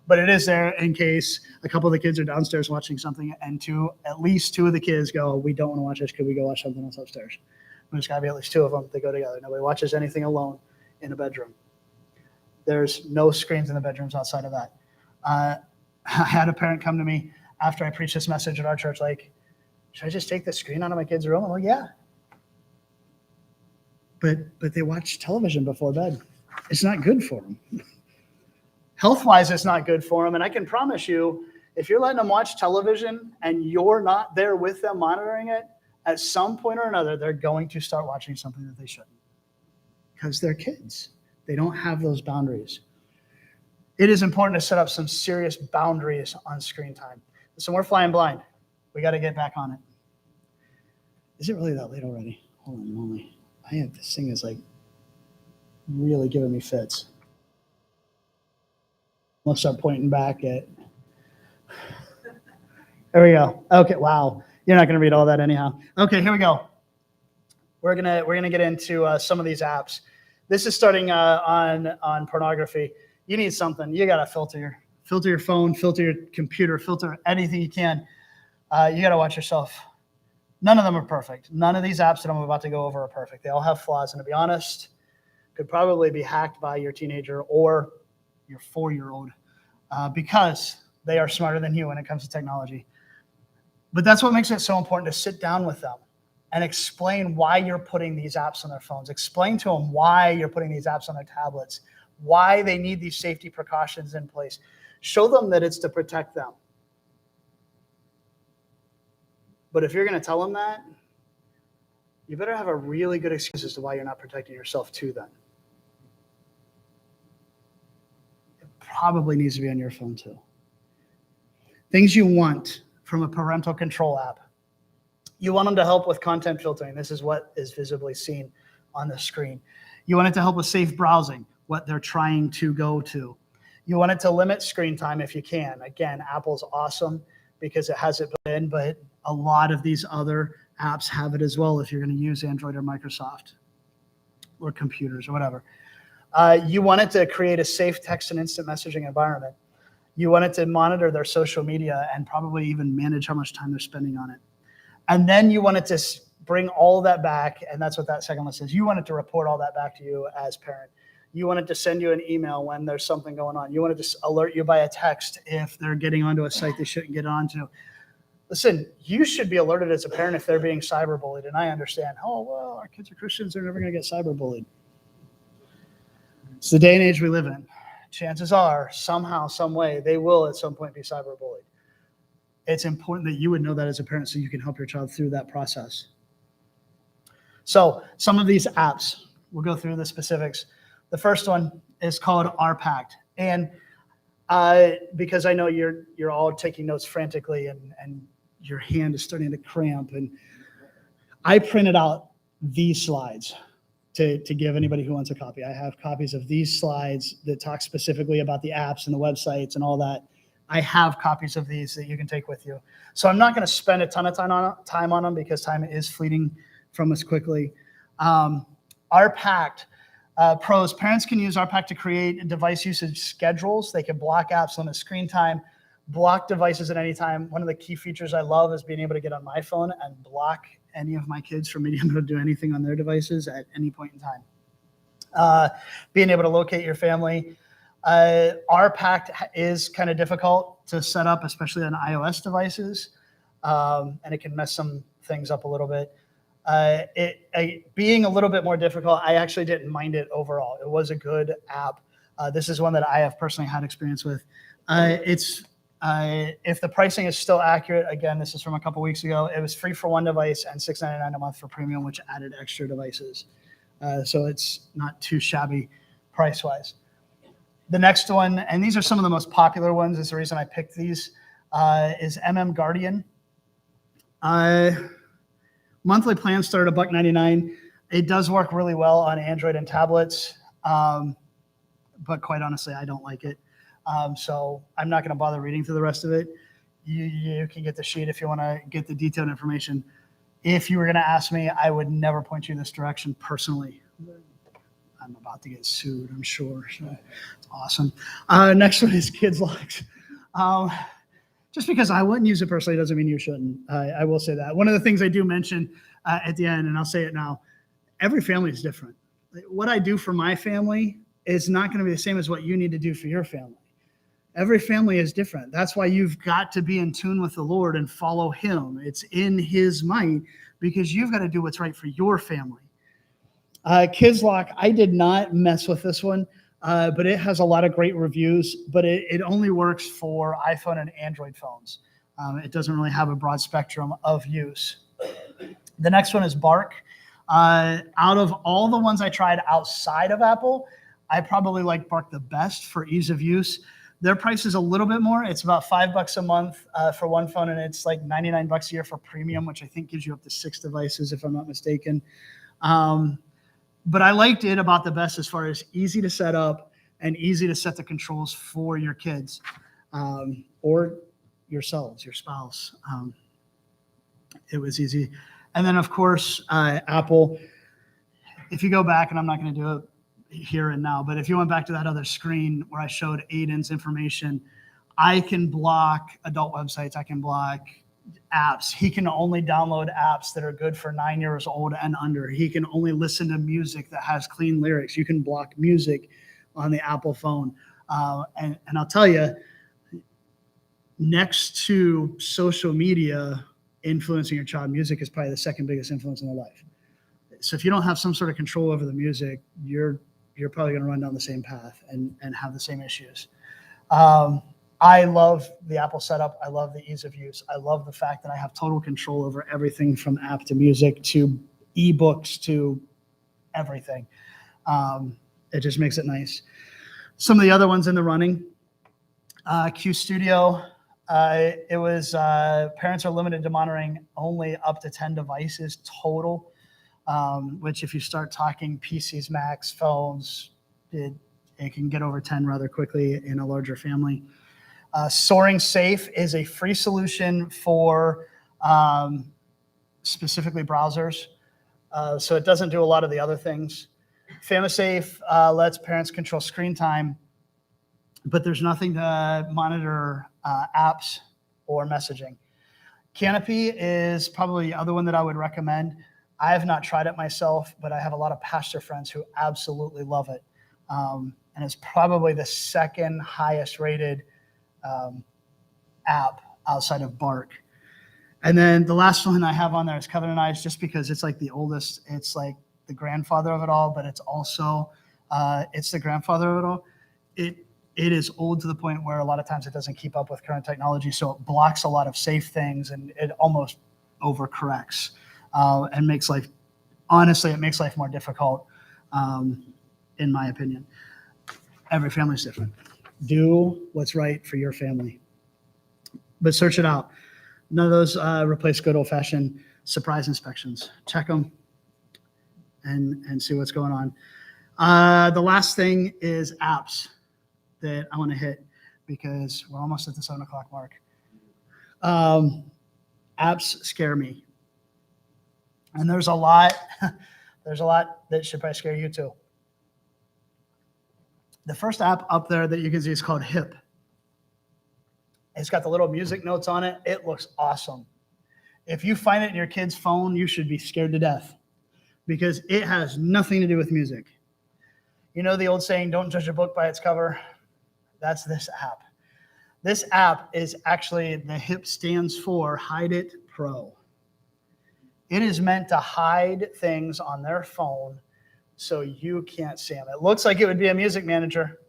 But it is there in case a couple of the kids are downstairs watching something, and at least two of the kids go, we don't want to watch this. Could we go watch something else upstairs? There's got to be at least two of them. They go together. Nobody watches anything alone in a bedroom. There's no screens in the bedrooms outside of that. I had a parent come to me after I preached this message at our church, like, should I just take the screen out of my kid's room? I'm like, yeah. But they watch television before bed. It's not good for them. Health-wise, it's not good for them. And I can promise you, if you're letting them watch television and you're not there with them monitoring it, at some point or another, they're going to start watching something that they shouldn't because they're kids. They don't have those boundaries. It is important to set up some serious boundaries on screen time. So we're flying blind. We got to get back on it. Is it really that late already? Holy moly. This thing is like really giving me fits. I'll start pointing back at. There we go. Okay, wow. You're not going to read all that anyhow. Okay, here we go. We're gonna get into some of these apps. This is starting on pornography. You need something. You got to filter your phone, filter your computer, filter anything you can. You got to watch yourself. None of them are perfect. None of these apps that I'm about to go over are perfect. They all have flaws, and to be honest, could probably be hacked by your teenager or your 4-year-old because they are smarter than you when it comes to technology. But that's what makes it so important to sit down with them and explain why you're putting these apps on their phones. Explain to them why you're putting these apps on their tablets, why they need these safety precautions in place. Show them that it's to protect them. But if you're going to tell them that, you better have a really good excuse as to why you're not protecting yourself too then. It probably needs to be on your phone too. Things you want from a parental control app. You want them to help with content filtering. This is what is visibly seen on the screen. You want it to help with safe browsing, what they're trying to go to. You want it to limit screen time if you can. Again, Apple's awesome because it has it built in, but a lot of these other apps have it as well if you're going to use Android or Microsoft or computers or whatever. You want it to create a safe text and instant messaging environment. You want it to monitor their social media and probably even manage how much time they're spending on it. And then you want it to bring all of that back, and that's what that second list is. You want it to report all that back to you as parent. You want it to send you an email when there's something going on. You want it to alert you by a text if they're getting onto a site they shouldn't get onto. Listen, you should be alerted as a parent if they're being cyberbullied. And I understand, oh, well, our kids are Christians. They're never going to get cyberbullied. It's the day and age we live in. Chances are, somehow, some way, they will at some point be cyberbullied. It's important that you would know that as a parent so you can help your child through that process. So some of these apps, we'll go through the specifics. The first one is called RPact. And because I know you're all taking notes frantically and your hand is starting to cramp. And I printed out these slides to give anybody who wants a copy. I have copies of these slides that talk specifically about the apps and the websites and all that. I have copies of these that you can take with you. So I'm not going to spend a ton of time on them because time is fleeting from us quickly. RPact. Pros, parents can use RPact to create device usage schedules. They can block apps, limit screen time, block devices at any time. One of the key features I love is being able to get on my phone and block any of my kids from being able to do anything on their devices at any point in time. Being able to locate your family. RPact is kind of difficult to set up, especially on iOS devices, and it can mess some things up a little bit. Being a little bit more difficult, I actually didn't mind it overall. It was a good app. This is one that I have personally had experience with. If the pricing is still accurate, again, this is from a couple weeks ago, it was free for one device and $6.99 a month for premium, which added extra devices. So it's not too shabby price-wise. The next one, and these are some of the most popular ones, is the reason I picked these, is Guardian. Monthly plans start at $1.99. It does work really well on Android and tablets, but quite honestly, I don't like it. So I'm not going to bother reading through the rest of it. You can get the sheet if you want to get the detailed information. If you were going to ask me, I would never point you in this direction personally. I'm about to get sued, I'm sure. So it's awesome. Next one is Kids Locks. Just because I wouldn't use it personally doesn't mean you shouldn't. I will say that. One of the things I do mention at the end, and I'll say it now, every family is different. What I do for my family is not going to be the same as what you need to do for your family. Every family is different. That's why you've got to be in tune with the Lord and follow him. It's in his might because you've got to do what's right for your family. Kids Lock, I did not mess with this one. but it has a lot of great reviews, but it only works for iPhone and Android phones. It doesn't really have a broad spectrum of use. The next one is Bark. Out of all the ones I tried outside of Apple, I probably like Bark the best for ease of use. Their price is a little bit more. It's about $5 a month for one phone, and it's like $99 a year for premium, which I think gives you up to 6 devices, if I'm not mistaken. But I liked it about the best as far as easy to set up and easy to set the controls for your kids or yourselves, your spouse. It was easy. And then, of course, Apple, if you go back, and I'm not going to do it here and now, but if you went back to that other screen where I showed Aiden's information, I can block adult websites. I can block apps. He can only download apps that are good for 9 years old and under. He can only listen to music that has clean lyrics. You can block music on the Apple phone. And I'll tell you, next to social media influencing your child, music is probably the second biggest influence in their life. So if you don't have some sort of control over the music, you're probably going to run down the same path and have the same issues. I love the Apple setup. I love the ease of use. I love the fact that I have total control over everything from app to music to ebooks to everything. It just makes it nice. Some of the other ones in the running, Q Studio. It was parents are limited to monitoring only up to 10 devices total, which if you start talking PCs, Macs, phones, it can get over 10 rather quickly in a larger family. Soaring Safe is a free solution for specifically browsers. So it doesn't do a lot of the other things. FamiSafe lets parents control screen time, but there's nothing to monitor apps or messaging. Canopy is probably the other one that I would recommend. I have not tried it myself, but I have a lot of pastor friends who absolutely love it. And it's probably the second highest rated app outside of Bark. And then the last one I have on there is Covenant Eyes, just because it's like the oldest. It's like the grandfather of it all, but it's also it's the grandfather of it all. It is old to the point where a lot of times it doesn't keep up with current technology, so it blocks a lot of safe things and it almost overcorrects and makes life, honestly, it makes life more difficult, in my opinion. Every family's different. Do what's right for your family. But search it out. None of those replace good old-fashioned surprise inspections. Check them and see what's going on. The last thing is apps that I want to hit because we're almost at the 7 o'clock mark. Apps scare me. And there's a lot that should probably scare you too. The first app up there that you can see is called Hip. It's got the little music notes on it. It looks awesome. If you find it in your kid's phone, you should be scared to death because it has nothing to do with music. You know the old saying, don't judge a book by its cover? That's this app. This app is actually, the Hip stands for Hide It Pro. It is meant to hide things on their phone so you can't see them. It looks like it would be a music manager,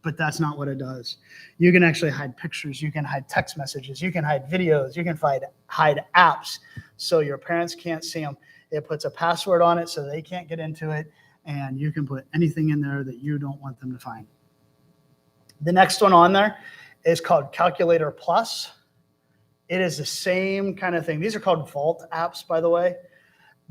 but that's not what it does. You can actually hide pictures. You can hide text messages. You can hide videos. You can hide apps so your parents can't see them. It puts a password on it so they can't get into it, and you can put anything in there that you don't want them to find. The next one on there is called Calculator Plus. It is the same kind of thing. These are called Vault apps, by the way.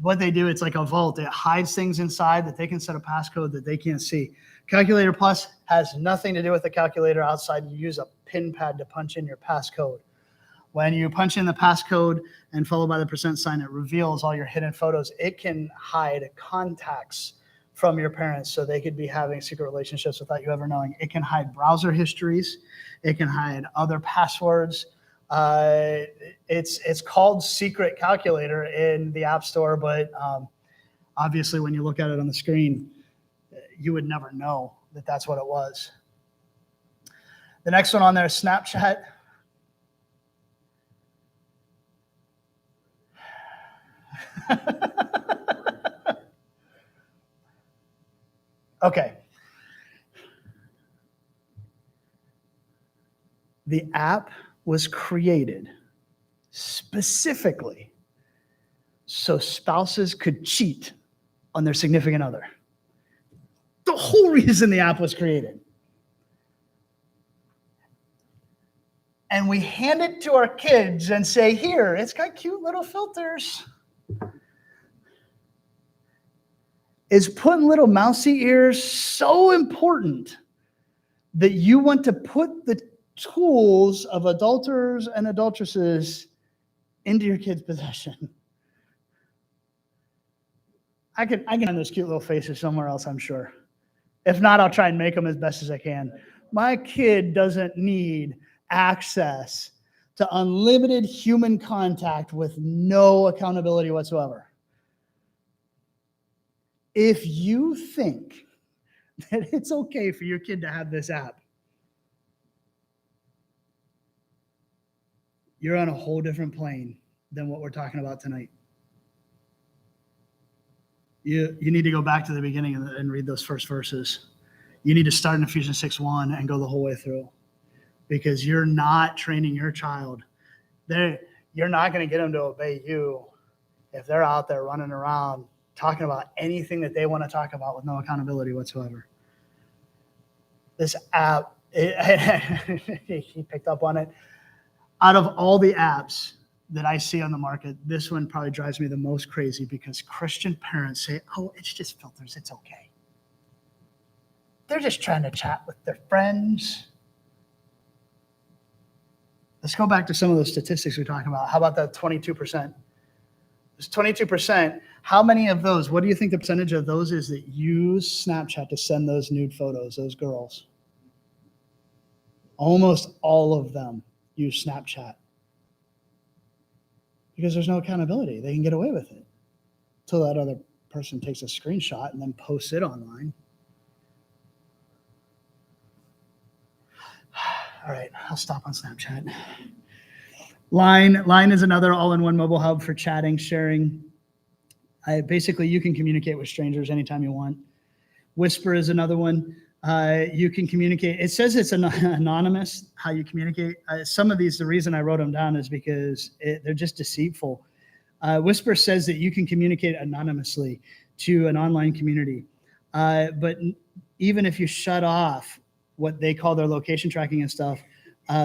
What they do, it's like a vault. It hides things inside that they can set a passcode that they can't see. Calculator Plus has nothing to do with the calculator outside. You use a pin pad to punch in your passcode. When you punch in the passcode and followed by the % sign, it reveals all your hidden photos. It can hide contacts from your parents so they could be having secret relationships without you ever knowing. It can hide browser histories. It can hide other passwords. It's called Secret Calculator in the App Store, but obviously when you look at it on the screen, you would never know that that's what it was. The next one on there is Snapchat. Okay. The app was created specifically so spouses could cheat on their significant other. The whole reason the app was created. And we hand it to our kids and say, here, it's got cute little filters. Is putting little mousy ears so important that you want to put the tools of adulterers and adulteresses into your kids' possession? I can find those cute little faces somewhere else, I'm sure. If not, I'll try and make them as best as I can. My kid doesn't need access to unlimited human contact with no accountability whatsoever. If you think that it's okay for your kid to have this app, you're on a whole different plane than what we're talking about tonight. You need to go back to the beginning and read those first verses. You need to start in Ephesians 6:1 and go the whole way through, because you're not training your child. You're not going to get them to obey you if they're out there running around talking about anything that they want to talk about with no accountability whatsoever. This app, he picked up on it. Out of all the apps that I see on the market, this one probably drives me the most crazy, because Christian parents say, oh, it's just filters, it's okay. They're just trying to chat with their friends. Let's go back to some of those statistics we talked about. How about that 22%? There's 22%. How many of those, what do you think the percentage of those is that use Snapchat to send those nude photos, those girls? Almost all of them use Snapchat, because there's no accountability. They can get away with it until that other person takes a screenshot and then posts it online. All right, I'll stop on Snapchat. Line is another all-in-one mobile hub for chatting, sharing. Basically, you can communicate with strangers anytime you want. Whisper is another one. You can communicate. It says it's anonymous, how you communicate. Some of these, the reason I wrote them down is because they're just deceitful. Whisper says that you can communicate anonymously to an online community. But even if you shut off what they call their location tracking and stuff,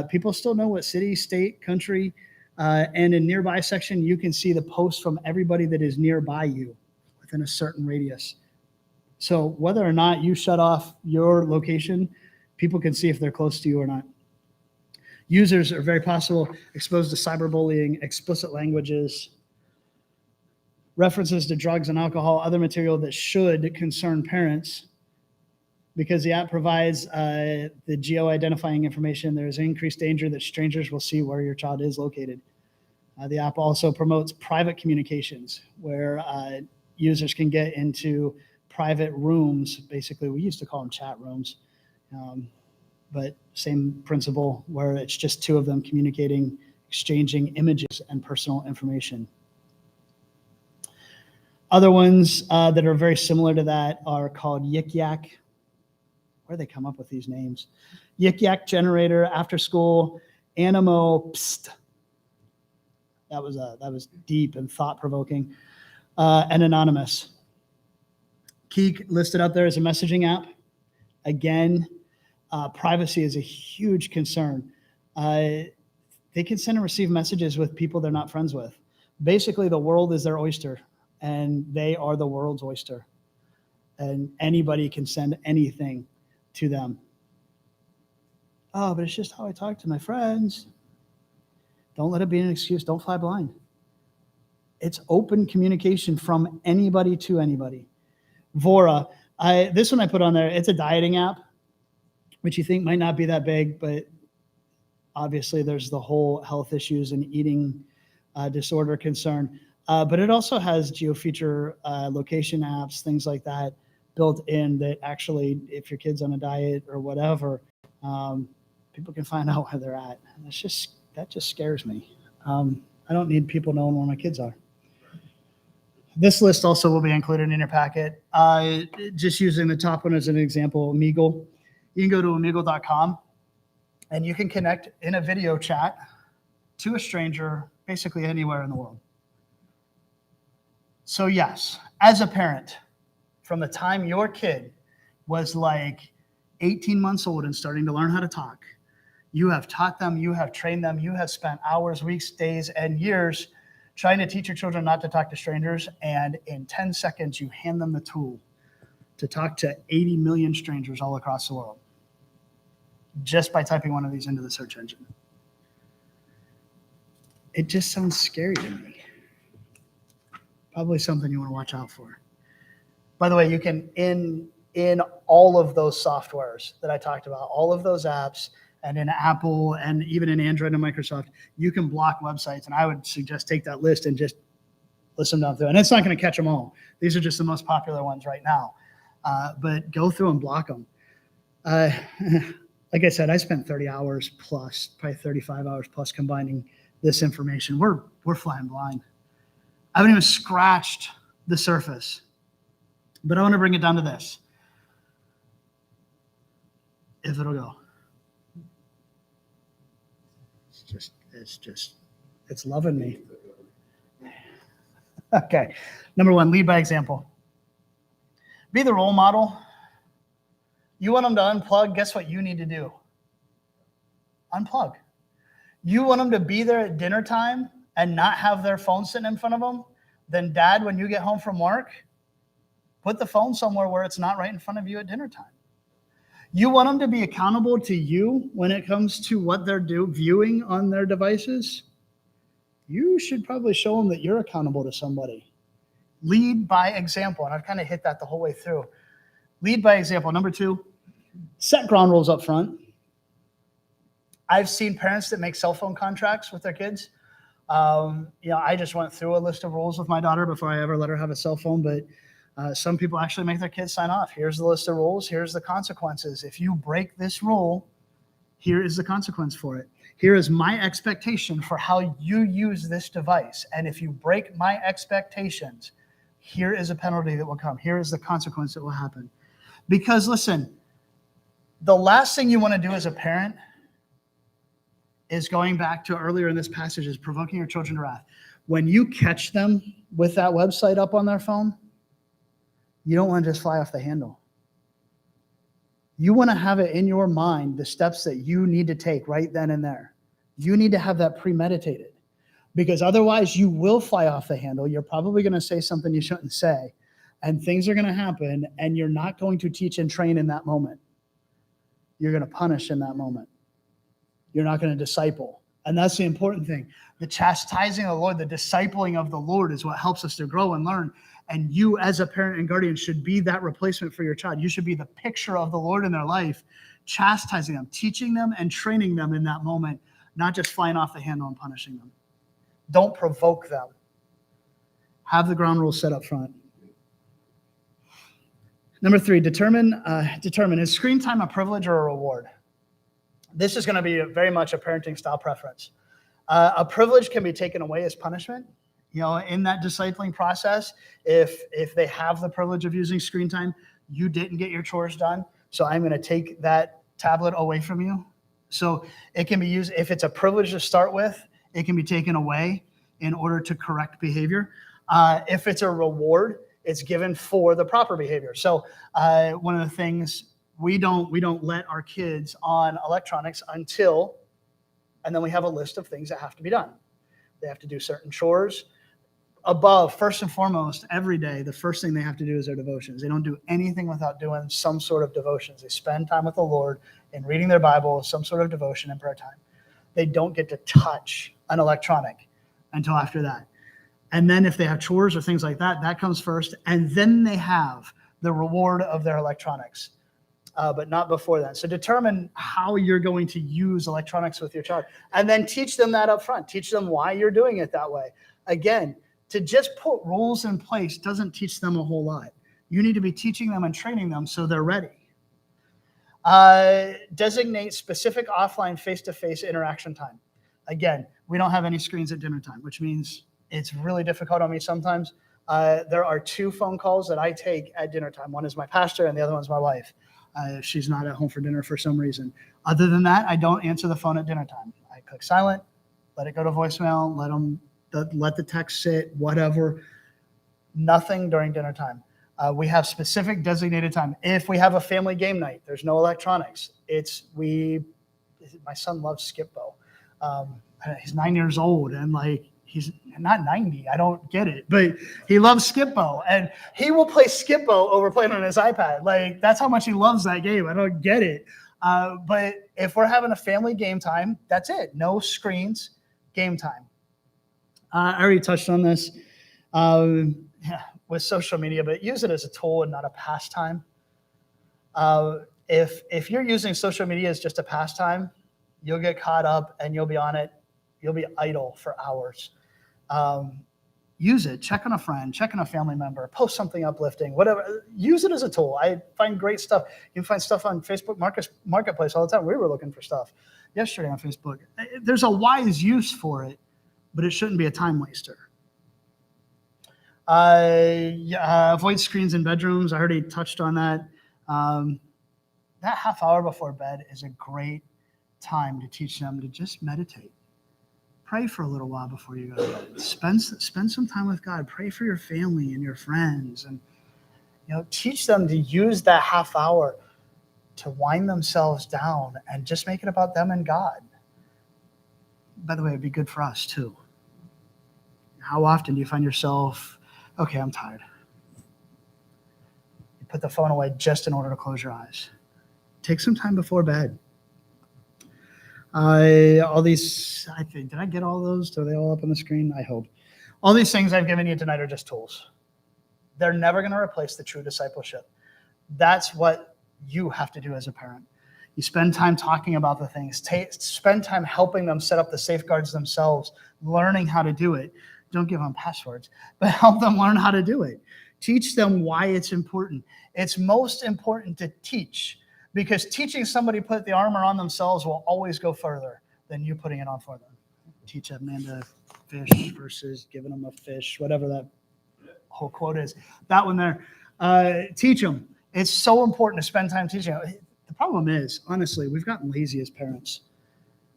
people still know what city, state, country, and in nearby section, you can see the posts from everybody that is nearby you within a certain radius. So whether or not you shut off your location, people can see if they're close to you or not. Users are very possible exposed to cyberbullying, explicit languages, references to drugs and alcohol, other material that should concern parents. Because the app provides the geo-identifying information, there is increased danger that strangers will see where your child is located. The app also promotes private communications, where users can get into private rooms. Basically, we used to call them chat rooms, but same principle, where it's just two of them communicating, exchanging images and personal information. Other ones that are very similar to that are called Yik Yak. Where do they come up with these names? Yik Yak Generator, After School, Animo, Psst. That was deep and thought-provoking. And Anonymous. Keek listed up there as a messaging app. Again, privacy is a huge concern. They can send and receive messages with people they're not friends with. Basically, the world is their oyster, and they are the world's oyster. And anybody can send anything to them. Oh, but it's just how I talk to my friends. Don't let it be an excuse. Don't fly blind. It's open communication from anybody to anybody. Vora, this one I put on there, it's a dieting app, which you think might not be that big, but obviously there's the whole health issues and eating disorder concern. But it also has geo-feature location apps, things like that, built in, that actually, if your kid's on a diet or whatever, people can find out where they're at. And that just scares me. I don't need people knowing where my kids are. This list also will be included in your packet. Just using the top one as an example, Omegle. You can go to omegle.com, And you can connect in a video chat to a stranger basically anywhere in the world. So yes, as a parent, from the time your kid was like 18 months old and starting to learn how to talk, you have taught them, you have trained them, you have spent hours, weeks, days, and years trying to teach your children not to talk to strangers, and in 10 seconds, you hand them the tool to talk to 80 million strangers all across the world just by typing one of these into the search engine. It just sounds scary to me. Probably something you want to watch out for. By the way, you can, in all of those softwares that I talked about, all of those apps, and in Apple and even in Android and Microsoft, you can block websites. And I would suggest take that list and just list them down through. And it's not going to catch them all. These are just the most popular ones right now. But go through and block them. Like I said, I spent 30 hours plus, probably 35 hours plus combining this information. We're flying blind. I haven't even scratched the surface. But I want to bring it down to this. If it'll go. It's loving me. Okay. Number one, lead by example. Be the role model. You want them to unplug, guess what you need to do? Unplug. You want them to be there at dinner time and not have their phone sitting in front of them, then dad, when you get home from work, put the phone somewhere where it's not right in front of you at dinner time. You want them to be accountable to you when it comes to what they're viewing on their devices? You should probably show them that you're accountable to somebody. Lead by example, and I've kind of hit that the whole way through. Lead by example. Number two, set ground rules up front. I've seen parents that make cell phone contracts with their kids. I just went through a list of rules with my daughter before I ever let her have a cell phone, but some people actually make their kids sign off. Here's the list of rules. Here's the consequences. If you break this rule, here is the consequence for it. Here is my expectation for how you use this device. And if you break my expectations, here is a penalty that will come. Here is the consequence that will happen. Because listen, the last thing you want to do as a parent is, going back to earlier in this passage, is provoking your children to wrath. When you catch them with that website up on their phone, you don't want to just fly off the handle. You want to have it in your mind, the steps that you need to take right then and there. You need to have that premeditated, because otherwise you will fly off the handle. You're probably going to say something you shouldn't say, and things are going to happen, and you're not going to teach and train in that moment. You're going to punish in that moment. You're not going to disciple. And that's the important thing. The chastising of the Lord, the discipling of the Lord is what helps us to grow and learn. And you as a parent and guardian should be that replacement for your child. You should be the picture of the Lord in their life, chastising them, teaching them, and training them in that moment, not just flying off the handle and punishing them. Don't provoke them. Have the ground rules set up front. Number three, determine is screen time a privilege or a reward? This is going to be very much a parenting style preference. A privilege can be taken away as punishment. In that discipling process, if they have the privilege of using screen time, you didn't get your chores done, so I'm going to take that tablet away from you. So it can be used, if it's a privilege to start with, it can be taken away in order to correct behavior. If it's a reward, it's given for the proper behavior. So one of the things, we don't let our kids on electronics until, and then we have a list of things that have to be done. They have to do certain chores. Above, first and foremost, every day, the first thing they have to do is their devotions. They don't do anything without doing some sort of devotions. They spend time with the Lord in reading their Bible, some sort of devotion and prayer time. They don't get to touch an electronic until after that. And then if they have chores or things like that, that comes first. And then they have the reward of their electronics, but not before that. So determine how you're going to use electronics with your child. And then teach them that up front. Teach them why you're doing it that way. Again, to just put rules in place doesn't teach them a whole lot. You need to be teaching them and training them so they're ready. Designate specific offline face-to-face interaction time. Again, we don't have any screens at dinner time, which means it's really difficult on me sometimes. There are 2 phone calls that I take at dinner time. One is my pastor and the other one's my wife. if she's not at home for dinner for some reason. Other than that, I don't answer the phone at dinner time. I click silent, let it go to voicemail, let the text sit, whatever. Nothing during dinner time. We have specific designated time. If we have a family game night, there's no electronics. My son loves Skip-Bo. He's 9 years old, and he's not 90. I don't get it, but he loves Skip-Bo, and he will play Skip-Bo over playing on his iPad. That's how much he loves that game. I don't get it. But if we're having a family game time, that's it. No screens, game time. I already touched on this with social media, but use it as a tool and not a pastime. If you're using social media as just a pastime, you'll get caught up and you'll be on it. You'll be idle for hours. Use it. Check on a friend. Check on a family member. Post something uplifting. Whatever. Use it as a tool. I find great stuff. You can find stuff on Facebook Marketplace all the time. We were looking for stuff yesterday on Facebook. There's a wise use for it, but it shouldn't be a time waster. Avoid screens in bedrooms. I already touched on that. That half hour before bed is a great time to teach them to just meditate. Pray for a little while before you go to bed. Spend some time with God. Pray for your family and your friends, and teach them to use that half hour to wind themselves down and just make it about them and God. By the way, it'd be good for us too. How often do you find yourself, okay, I'm tired. You put the phone away just in order to close your eyes. Take some time before bed. Did I get all those? Are they all up on the screen? I hope. All these things I've given you tonight are just tools. They're never going to replace the true discipleship. That's what you have to do as a parent. You spend time talking about the things. Spend time helping them set up the safeguards themselves, learning how to do it. Don't give them passwords, but help them learn how to do it. Teach them why it's important. It's most important to teach, because teaching somebody to put the armor on themselves will always go further than you putting it on for them. Teach Amanda fish versus giving them a fish, whatever that whole quote is. That one there. Teach them. It's so important to spend time teaching. The problem is, honestly, we've gotten lazy as parents.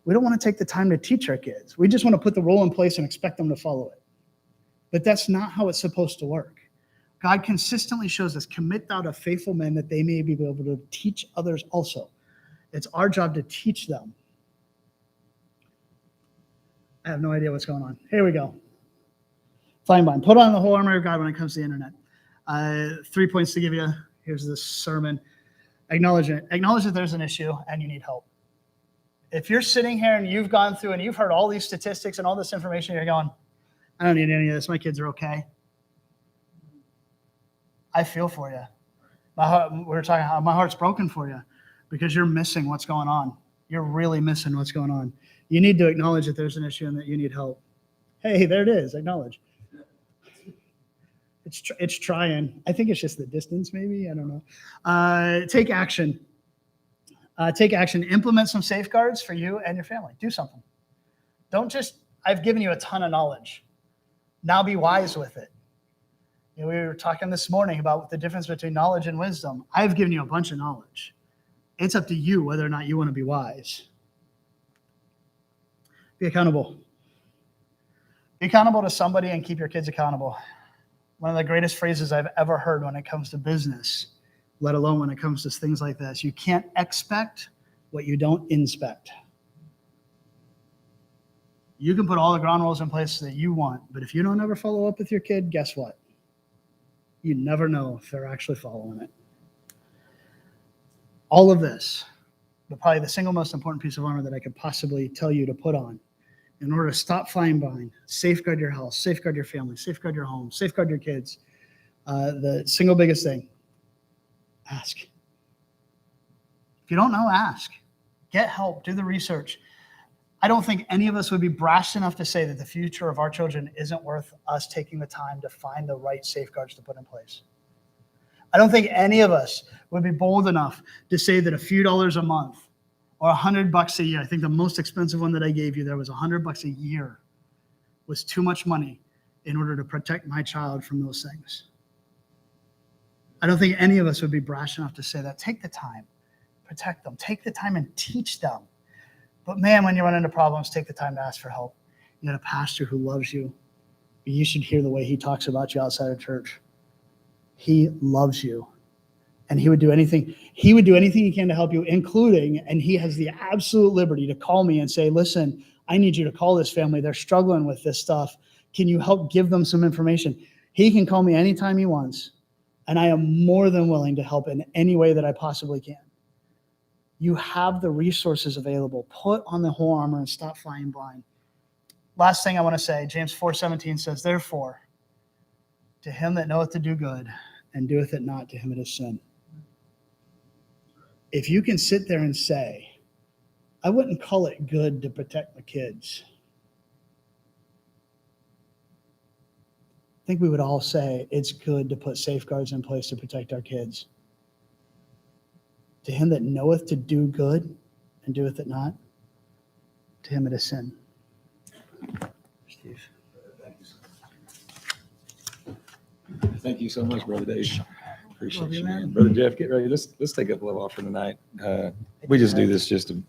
We don't want to take the time to teach our kids. We just want to put the rule in place and expect them to follow it. But that's not how it's supposed to work. God consistently shows us, commit thou to faithful men that they may be able to teach others also. It's our job to teach them. I have no idea what's going on. Here we go. Fine bind. Put on the whole armor of God when it comes to the internet. 3 points to give you. Here's this sermon. Acknowledge it. Acknowledge that there's an issue and you need help. If you're sitting here and you've gone through and you've heard all these statistics and all this information, you're going, I don't need any of this. My kids are okay. I feel for you. My heart's broken for you because you're missing what's going on. You're really missing what's going on. You need to acknowledge that there's an issue and that you need help. Hey, there it is. Acknowledge. It's trying. I think it's just the distance, maybe. I don't know. Take action. Take action. Implement some safeguards for you and your family. Do something. Don't just, I've given you a ton of knowledge. Now be wise with it. We were talking this morning about the difference between knowledge and wisdom. I've given you a bunch of knowledge. It's up to you whether or not you want to be wise. Be accountable. Be accountable to somebody and keep your kids accountable. One of the greatest phrases I've ever heard when it comes to business, let alone when it comes to things like this. You can't expect what you don't inspect. You can put all the ground rules in place that you want, but if you don't ever follow up with your kid, guess what? You never know if they're actually following it. All of this, but probably the single most important piece of armor that I could possibly tell you to put on in order to stop flying blind, safeguard your house, safeguard your family, safeguard your home, safeguard your kids. The single biggest thing, ask. If you don't know, ask. Get help, do the research. I don't think any of us would be brash enough to say that the future of our children isn't worth us taking the time to find the right safeguards to put in place. I don't think any of us would be bold enough to say that a few dollars a month or $100 a year, I think the most expensive one that I gave you there was $100 a year, was too much money in order to protect my child from those things. I don't think any of us would be brash enough to say that. Take the time, protect them, take the time and teach them. But man, when you run into problems, take the time to ask for help. You got a pastor who loves you. You should hear the way he talks about you outside of church. He loves you. And he would do anything he can to help you, including, and he has the absolute liberty to call me and say, listen, I need you to call this family. They're struggling with this stuff. Can you help give them some information? He can call me anytime he wants, and I am more than willing to help in any way that I possibly can. You have the resources available. Put on the whole armor and stop flying blind. Last thing I want to say, James 4:17 says, therefore, to him that knoweth to do good and doeth it not, to him it is sin. If you can sit there and say, I wouldn't call it good to protect my kids, I think we would all say it's good to put safeguards in place to protect our kids. To him that knoweth to do good and doeth it not, to him it is sin. Steve. Thank you so much, Brother Dave. Appreciate Love you, you, man. man. Brother Jeff, get ready. Let's take up a little offering tonight. We just do this just to